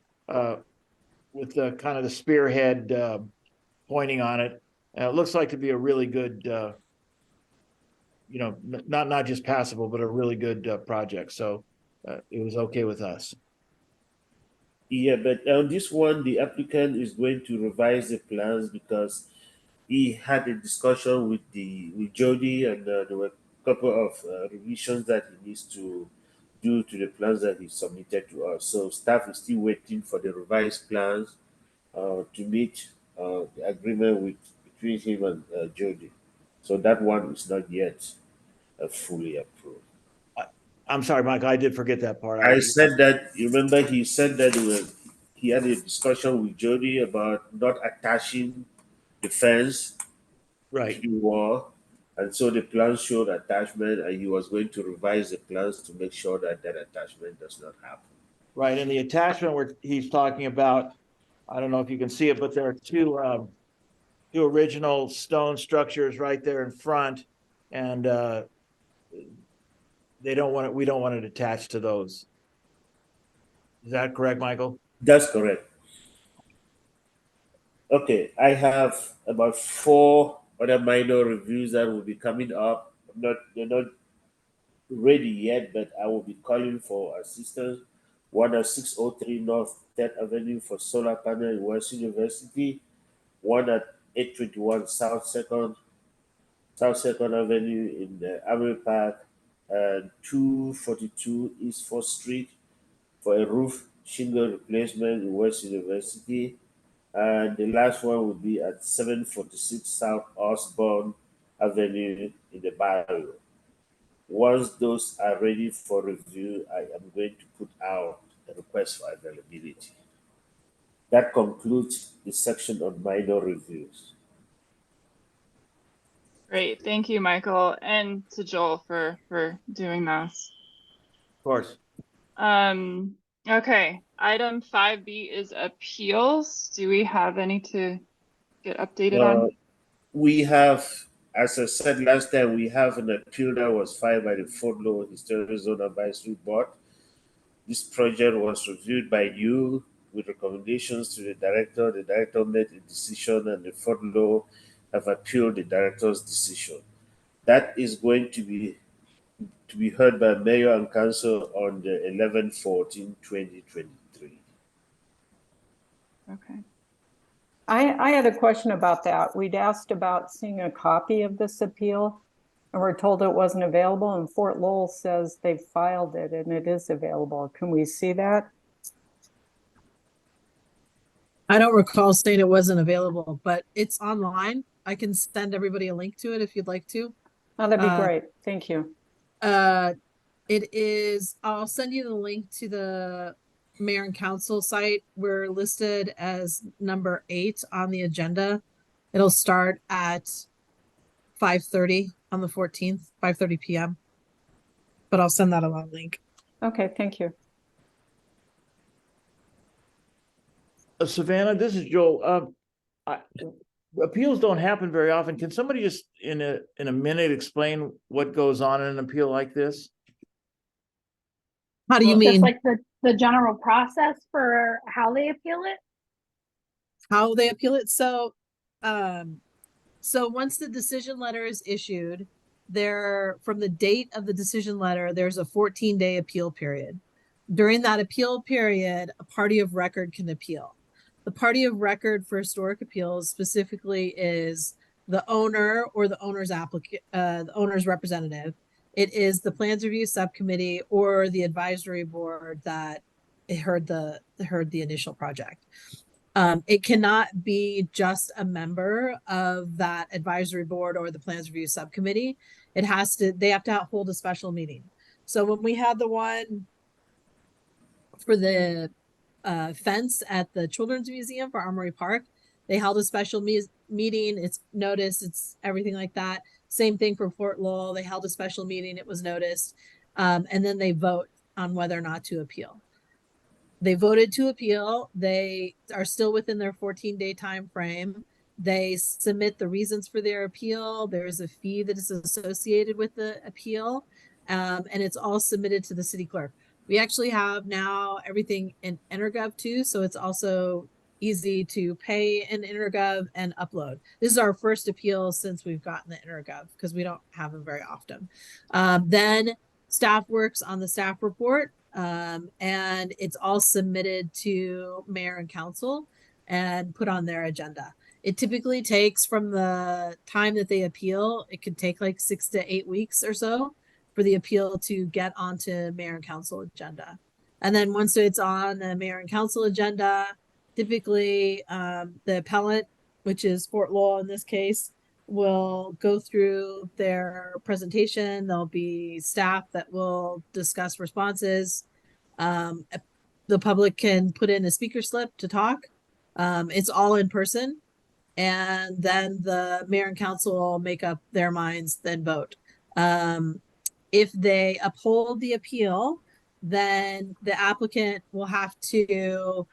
with the kind of the spearhead pointing on it. It looks like to be a really good, not just passable, but a really good project. So it was okay with us. Yeah, but on this one, the applicant is going to revise the plans because he had a discussion with Jody, and there were a couple of revisions that he needs to do to the plans that he submitted to us. So staff is still waiting for the revised plans to meet the agreement between him and Jody. So that one is not yet fully approved. I'm sorry, Mike, I did forget that part. I said that, you remember he said that he had a discussion with Jody about not attaching the fence Right. to the wall. And so the plans showed attachment, and he was going to revise the plans to make sure that attachment does not happen. Right, and the attachment where he's talking about, I don't know if you can see it, but there are two original stone structures right there in front, and we don't want it attached to those. Is that correct, Michael? That's correct. Okay, I have about 4 other minor reviews that will be coming up. They're not ready yet, but I will be calling for assistance one at 603 North 3rd Avenue for solar panel in West University, one at 821 South Second Avenue in the Armory Park, and 242 East 4th Street for a roof shingle replacement in West University. And the last one would be at 746 South Osborne Avenue in the Bayou. Once those are ready for review, I am going to put out a request for availability. That concludes the section on minor reviews. Great, thank you, Michael, and to Joel for doing this. Of course. Okay, item 5B is appeals. Do we have any to get updated on? We have, as I said last time, we have an appeal that was filed by the Fort Law Historic Zone Advisory Board. This project was reviewed by you with recommendations to the director. The director made a decision, and the Fort Law have appealed the director's decision. That is going to be heard by mayor and council on the 11/14/2023. Okay. I had a question about that. We'd asked about seeing a copy of this appeal, and we're told it wasn't available, and Fort Lowell says they've filed it and it is available. Can we see that? I don't recall saying it wasn't available, but it's online. I can send everybody a link to it if you'd like to. Oh, that'd be great. Thank you. It is, I'll send you the link to the mayor and council site. We're listed as number 8 on the agenda. It'll start at 5:30 on the 14th, 5:30 p.m. But I'll send that along link. Okay, thank you. Savannah, this is Joel. Appeals don't happen very often. Can somebody just in a minute explain what goes on in an appeal like this? How do you Just mean? like the general process for how they appeal it? How they appeal it? So once the decision letter is issued, from the date of the decision letter, there's a 14-day appeal period. During that appeal period, a party of record can appeal. The party of record for historic appeals specifically is the owner or the owner's the owner's representative. It is the plans review subcommittee or the advisory board that heard the initial project. It cannot be just a member of that advisory board or the plans review subcommittee. They have to hold a special meeting. So when we had the one for the fence at the Children's Museum for Armory Park, they held a special meeting. It's noticed, it's everything like that. Same thing for Fort Lowell. They held a special meeting. It was noticed. And then they vote on whether or not to appeal. They voted to appeal. They are still within their 14-day time frame. They submit the reasons for their appeal. There's a fee that is associated with the appeal, and it's all submitted to the city clerk. We actually have now everything in EnerGov too, so it's also easy to pay in EnerGov and upload. This is our first appeal since we've gotten the EnerGov because we don't have them very often. Then staff works on the staff report, and it's all submitted to mayor and council and put on their agenda. It typically takes from the time that they appeal, it could take like 6 to 8 weeks or so for the appeal to get onto mayor and council agenda. And then once it's on the mayor and council agenda, typically the appellant, which is Fort Lowell in this case, will go through their presentation. There'll be staff that will discuss responses. The public can put in a speaker slip to talk. It's all in person. And then the mayor and council will make up their minds, then vote. If they uphold the appeal, then the applicant will have to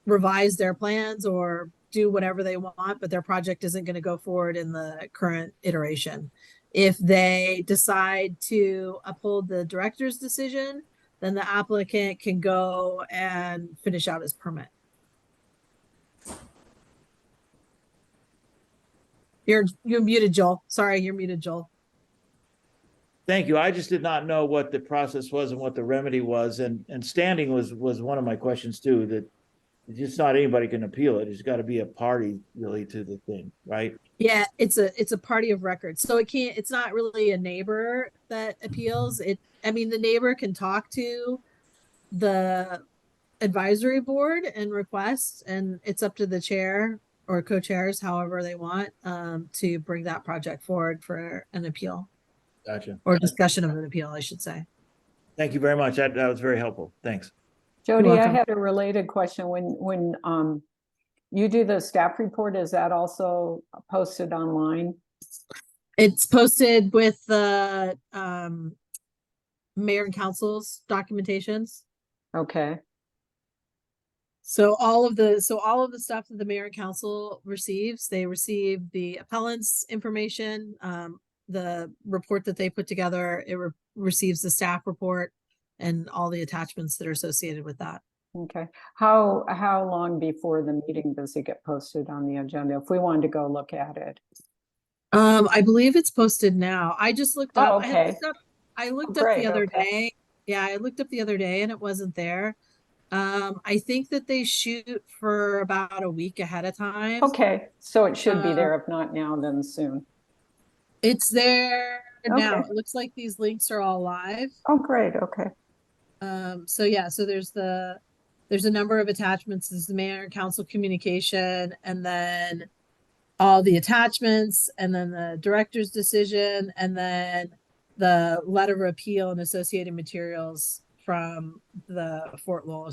revise their plans or do whatever they want, but their project isn't going to go forward in the current iteration. If they decide to uphold the director's decision, then the applicant can go and finish out his permit. You're muted, Joel. Sorry, you're muted, Joel. Thank you. I just did not know what the process was and what the remedy was, and standing was one of my questions too, that it's just not anybody can appeal it. It's got to be a party really to the thing, right? Yeah, it's a party of record. So it's not really a neighbor that appeals. I mean, the neighbor can talk to the advisory board and request, and it's up to the chair or co-chairs, however they want, to bring that project forward for an appeal Gotcha. or discussion of an appeal, I should say. Thank you very much. That was very helpful. Thanks. Jody, I welcome. had a related question. When you do the staff report, is that also posted online? It's posted with the mayor and council's documentations. Okay, So all of the stuff that the mayor and council receives, they receive the appellant's information, the report that they put together, it receives the staff report and all the attachments that are associated with that. okay. How long before the meeting does it get posted on the agenda if we wanted to go look at it? I believe it's posted now. I just looked up. Oh, okay. I looked Oh, up great, the other okay. day. Yeah, I looked up the other day and it wasn't there. I think that they shoot for about a week ahead of time. Okay, so it should be Um, there. If not now, then soon. It's there now. Okay. It looks like these links are all live. Oh, great, okay. So yeah, so there's a number of attachments. There's the mayor and council communication, and then all the attachments, and then the director's decision, and then the letter of appeal and associated materials from the Fort Lowell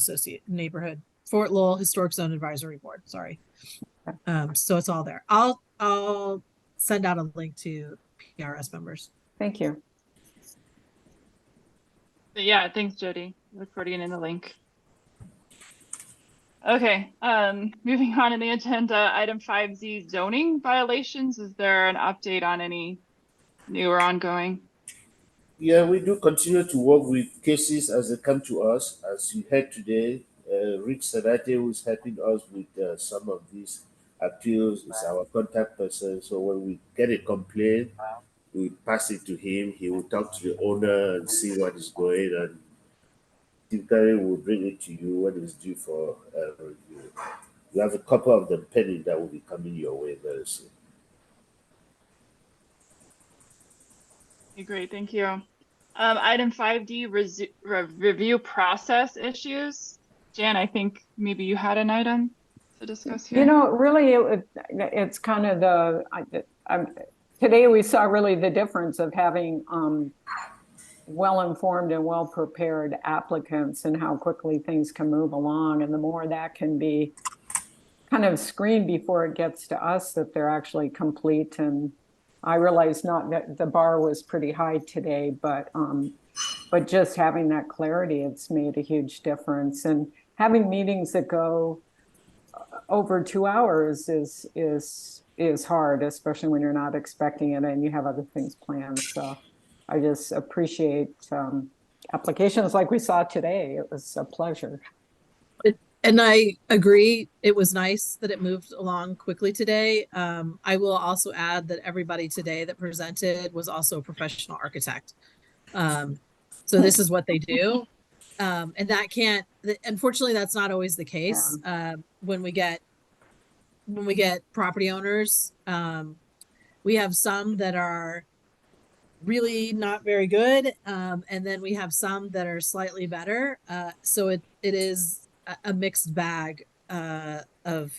Fort Lowell Historic Zone Advisory Board, sorry. So it's all there. I'll send out a link to PRS members. Thank you. But yeah, thanks, Jody. Look forward to getting the link. Okay, moving on in the agenda, item 5Z, zoning violations. Is there an update on any new or ongoing? Yeah, we do continue to work with cases as they come to us. As you heard today, Rick Sadate, who is helping us with some of these appeals, is our contact person. So when we get a complaint, we pass it to him. He will talk to the owner and see what is going on. Typically, we'll bring it to you when it's due for review. We have a couple of them pending that will be coming your way very soon. Okay, great, thank you. Item 5D, review process issues. Jan, I think maybe you had an item to discuss here. You know, really, it's kind of today we saw really the difference of having well-informed and well-prepared applicants and how quickly things can move along. And the more that can be kind of screened before it gets to us, that they're actually complete. And I realize not that the bar was pretty high today, but just having that clarity, it's made a huge difference. And having meetings that go over 2 hours is hard, especially when you're not expecting it and you have other things planned. So I just appreciate applications like we saw today. It was a pleasure. And I agree. It was nice that it moved along quickly today. I will also add that everybody today that presented was also a professional architect. So this is what they do. And unfortunately, that's not always the case. When we get property owners, we have some that are really not very good. And then we have some that are slightly better. So it is a mixed bag of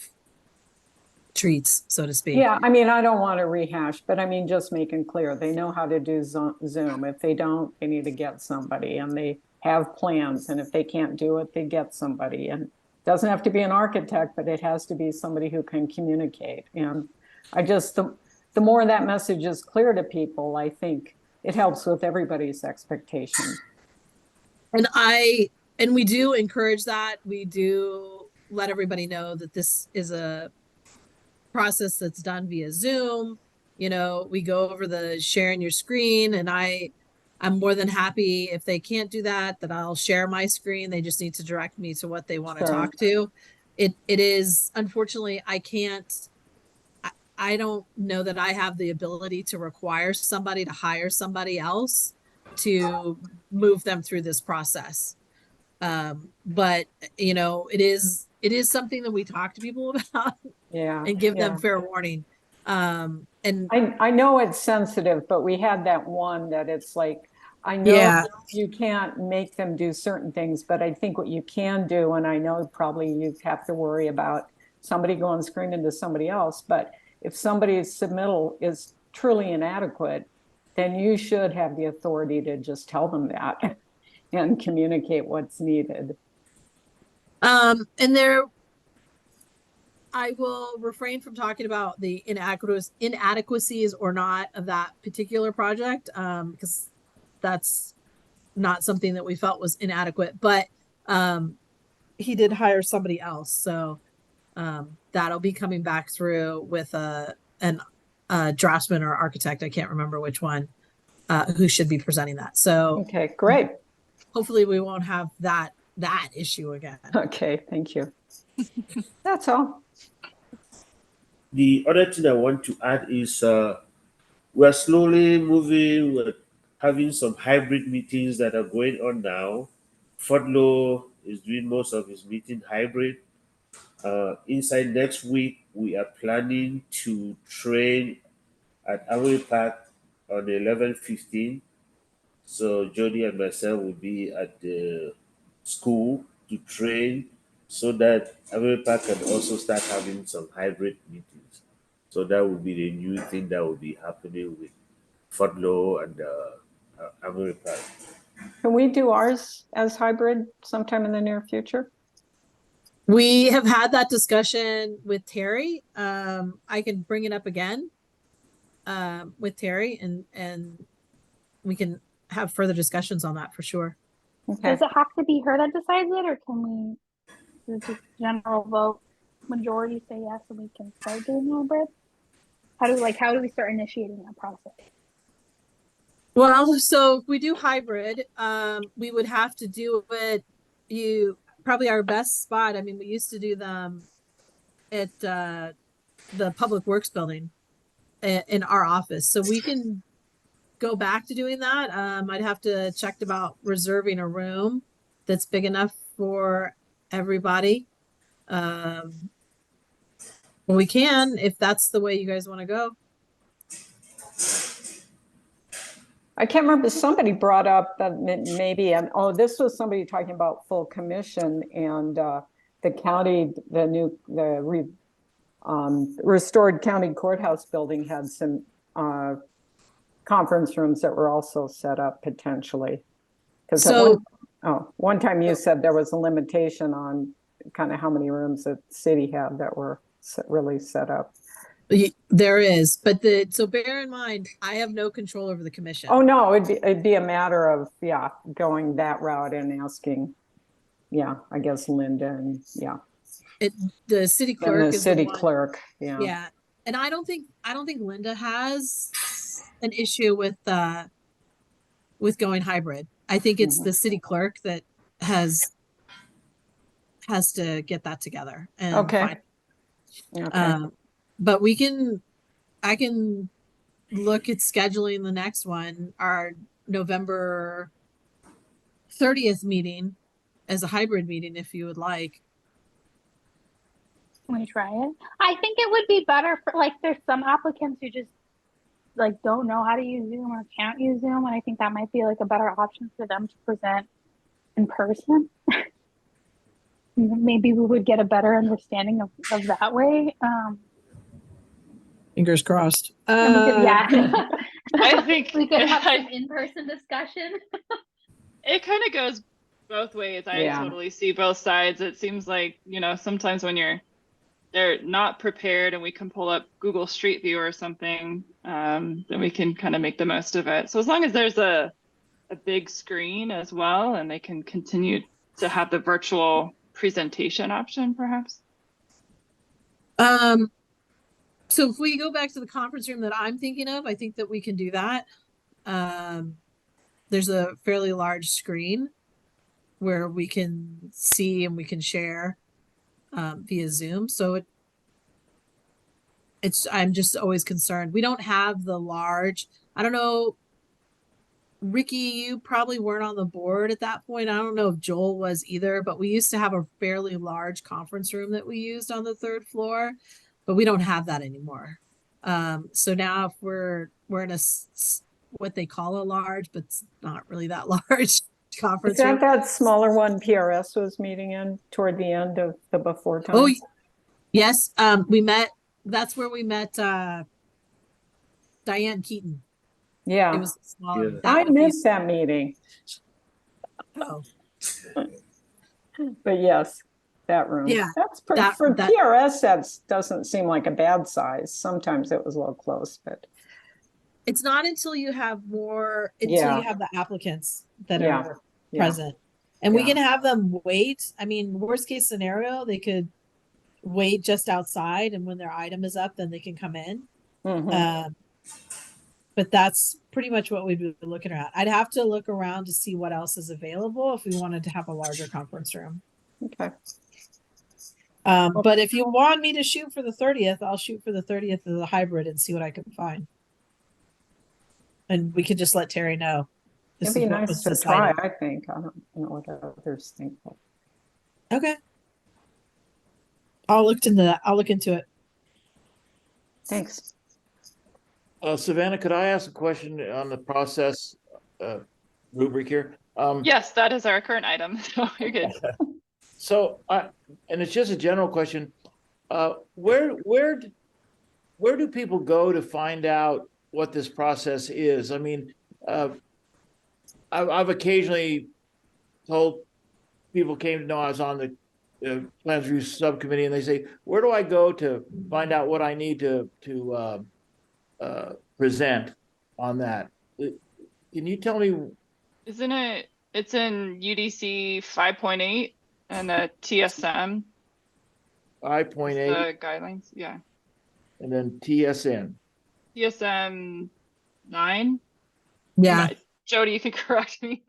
treats, so to speak. Yeah, I mean, I don't want to rehash, but I mean, just making clear, they know how to do Zoom. If they don't, they need to get somebody, and they have plans. And if they can't do it, they get somebody. And it doesn't have to be an architect, but it has to be somebody who can communicate. And I just, the more that message is clear to people, I think it helps with everybody's expectations. And we do encourage that. We do let everybody know that this is a process that's done via Zoom. You know, we go over the sharing your screen, and I'm more than happy if they can't do that I'll share my screen. They just need to direct me to what they want to talk to. It is, unfortunately, I don't know that I have the ability to require somebody to hire somebody else to move them through this process. But you know, it is something that we talk to people about Yeah. and give yeah. them fair warning. And I know it's sensitive, but we had that one that it's like, I know Yeah. you can't make them do certain things, but I think what you can do, and I know probably you have to worry about somebody going screaming to somebody else, but if somebody's submittal is truly inadequate, then you should have the authority to just tell them that and communicate what's needed. and there, I will refrain from talking about the inadequacies or not of that particular project, because that's not something that we felt was inadequate. But he did hire somebody else, so that'll be coming back through with a draftsman or architect. I can't remember which one, who should be presenting that. So Okay, great. hopefully we won't have that issue again. Okay, thank you. That's all. The other thing I want to add is we're slowly moving, we're having some hybrid meetings that are going on now. Fudlo is doing most of his meeting hybrid. Inside next week, we are planning to train at Armory Park on 11/15. So Jody and myself will be at the school to train so that Armory Park can also start having some hybrid meetings. So that will be the new thing that will be happening with Fudlo and Armory Park. Can we do ours as hybrid sometime in the near future? We have had that discussion with Terry. I can bring it up again with Terry, and we can have further discussions on that for sure. Okay. Does it have to be her that decides it, or can we just general vote majority say yes and we can start doing hybrid? How do we start initiating that process? Well, so if we do hybrid, we would have to do it. Probably our best spot. I mean, we used to do them at the Public Works building in our office, so we can go back to doing that. I'd have to check about reserving a room that's big enough for everybody. Well, we can if that's the way you guys want to go. I can't remember, somebody brought up that maybe, and this was somebody talking about full commission, and the county, the restored county courthouse building had some conference rooms that were also set up potentially. Because one time you said there was a limitation on kind of how many rooms the city had that were really set up. There is, but so bear in mind, I have no control over the commission. Oh no, it'd be a matter of going that route and asking, I guess Linda and the city clerk and the is city the one, clerk, yeah. And I don't think Linda has an issue with going hybrid. I think it's the city clerk that has to get that together and okay. But I can look at scheduling the next one, our November 30th meeting, as a hybrid meeting if you would like. Can we try it? I think it would be better for, like, there's some applicants who just like don't know how to use Zoom or can't use Zoom, and I think that might be like a better option for them to present in person. Maybe we would get a better understanding of that way. Fingers crossed. I think we could have some in-person discussion. It kind of goes both ways. I totally see both sides. It seems like, sometimes when they're not prepared and we can pull up Google Street View or something, then we can kind of make the most of it. So as long as there's a big screen as well, and they can continue to have the virtual presentation option, perhaps. So if we go back to the conference room that I'm thinking of, I think that we can do that. There's a fairly large screen where we can see and we can share via Zoom. So I'm just always concerned. We don't have the large, I don't know Ricky, you probably weren't on the board at that point. I don't know if Joel was either, but we used to have a fairly large conference room that we used on the 3rd floor, but we don't have that anymore. So now if we're in what they call a large, but it's not really that large Is conference room. that smaller one PRS was meeting in toward the end of the before time? Oh, yes. We met, that's where we met, Diane Keaton. Yeah. It was small. Yeah. I That would be- missed that meeting, Oh, but yes, that room. Yeah, That's pretty, that- for that- PRS, that doesn't seem like a bad size. Sometimes it was a little close, but it's not until you have Yeah. you have the applicants that Yeah. are yeah. present. And we Yeah. can have them wait. I mean, worst case scenario, they could wait just outside, and when their item is up, then they can come in. Mhm. But that's pretty much what we'd be looking at. I'd have to look around to see what else is available if we wanted to have a larger conference room. Okay. But if you want me to shoot for the 30th, I'll shoot for the 30th of the hybrid and see what I can find. And we could just let Terry know. This It'd be is what nice was to decided. try, I think. I don't know what others think. But Okay. I'll look into that. I'll look into it. thanks. Savannah, could I ask a question on the process rubric here? Yes, that is our current item, so you're good. So and it's just a general question. Where do people go to find out what this process is? I mean, I've occasionally told people came to know I was on the plans review subcommittee, and they say, "Where do I go to find out what I need to present on that?" Can you tell me? Isn't it? It's in UDC 5.8 and the TSM, 5.8 the guidelines. Yeah, and then TSN. TSM 9. Yeah, Jody, you can correct me.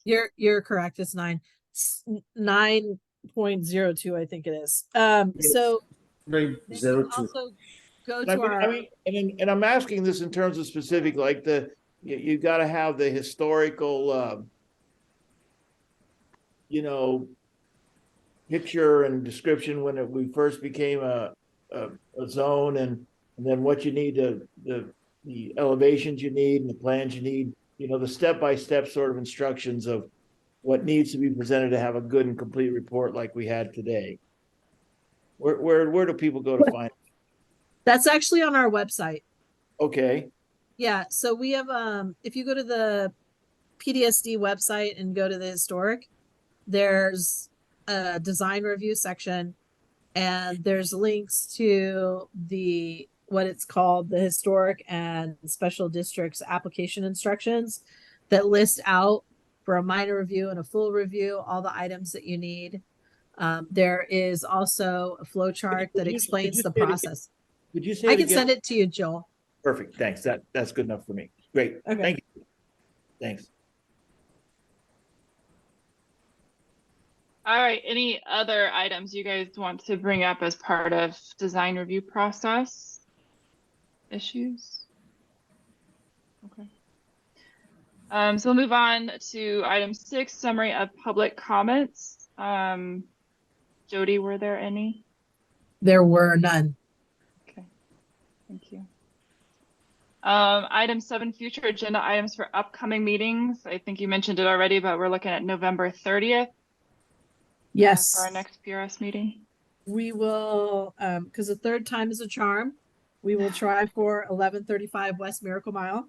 you're correct. It's 9.02, I think it is. So they can 902. also go I to our mean, and I'm asking this in terms of specific, like you got to have the historical, picture and description when we first became a zone, and then what you need the elevations you need and the plans you need, the step-by-step sort of instructions of what needs to be presented to have a good and complete report like we had today. Where do people go to find? That's actually on our website. Okay. Yeah, so we have if you go to the PDSD website and go to the historic, there's a design review section, and there's links to what it's called the historic and special districts application instructions that list out for a minor review and a full review all the items that you need. There is also a flow chart that explains the process. Could you say I it can again? send it to you, Joel. Perfect. Thanks. That's good enough for me. Great. Okay. Thank you. Thanks. All right. Any other items you guys want to bring up as part of design review process issues? Okay. So we'll move on to item 6, summary of public comments. Jody, were there any? There were none. Okay, thank you. Item 7, future agenda items for upcoming meetings. I think you mentioned it already, but we're looking at November 30th. Yes. For our next PRS meeting. We will, because the third time is a charm, we will try for 1135 West Miracle Mile.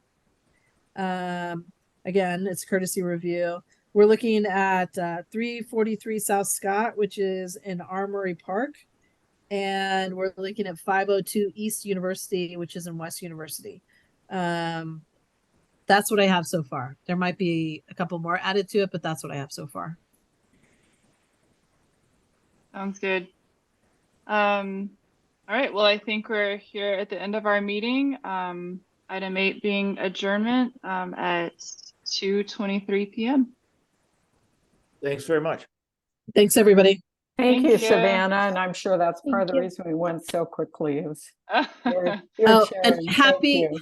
Again, it's courtesy review. We're looking at 343 South Scott, which is in Armory Park. And we're looking at 502 East University, which is in West University. That's what I have so far. There might be a couple more added to it, but that's what I have so far. Sounds good. All right. Well, I think we're here at the end of our meeting. Item 8 being adjournment at 2:23 p.m. Thanks very much. Thanks, everybody. Thank Thank you, you. Savannah, and I'm sure that's part of the Thank you. reason we went so quickly. Is All your Oh, sharing. and Thank you.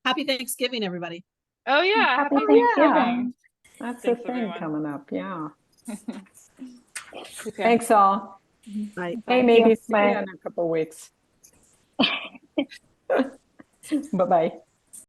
happy Thanksgiving, everybody. Oh yeah, Happy happy Thanksgiving. Thanksgiving. That's Thanks, a thing everyone. coming up, yeah. Take care. Thanks all. Bye. Hey, you. maybe see you Bye. in a couple weeks. Bye-bye.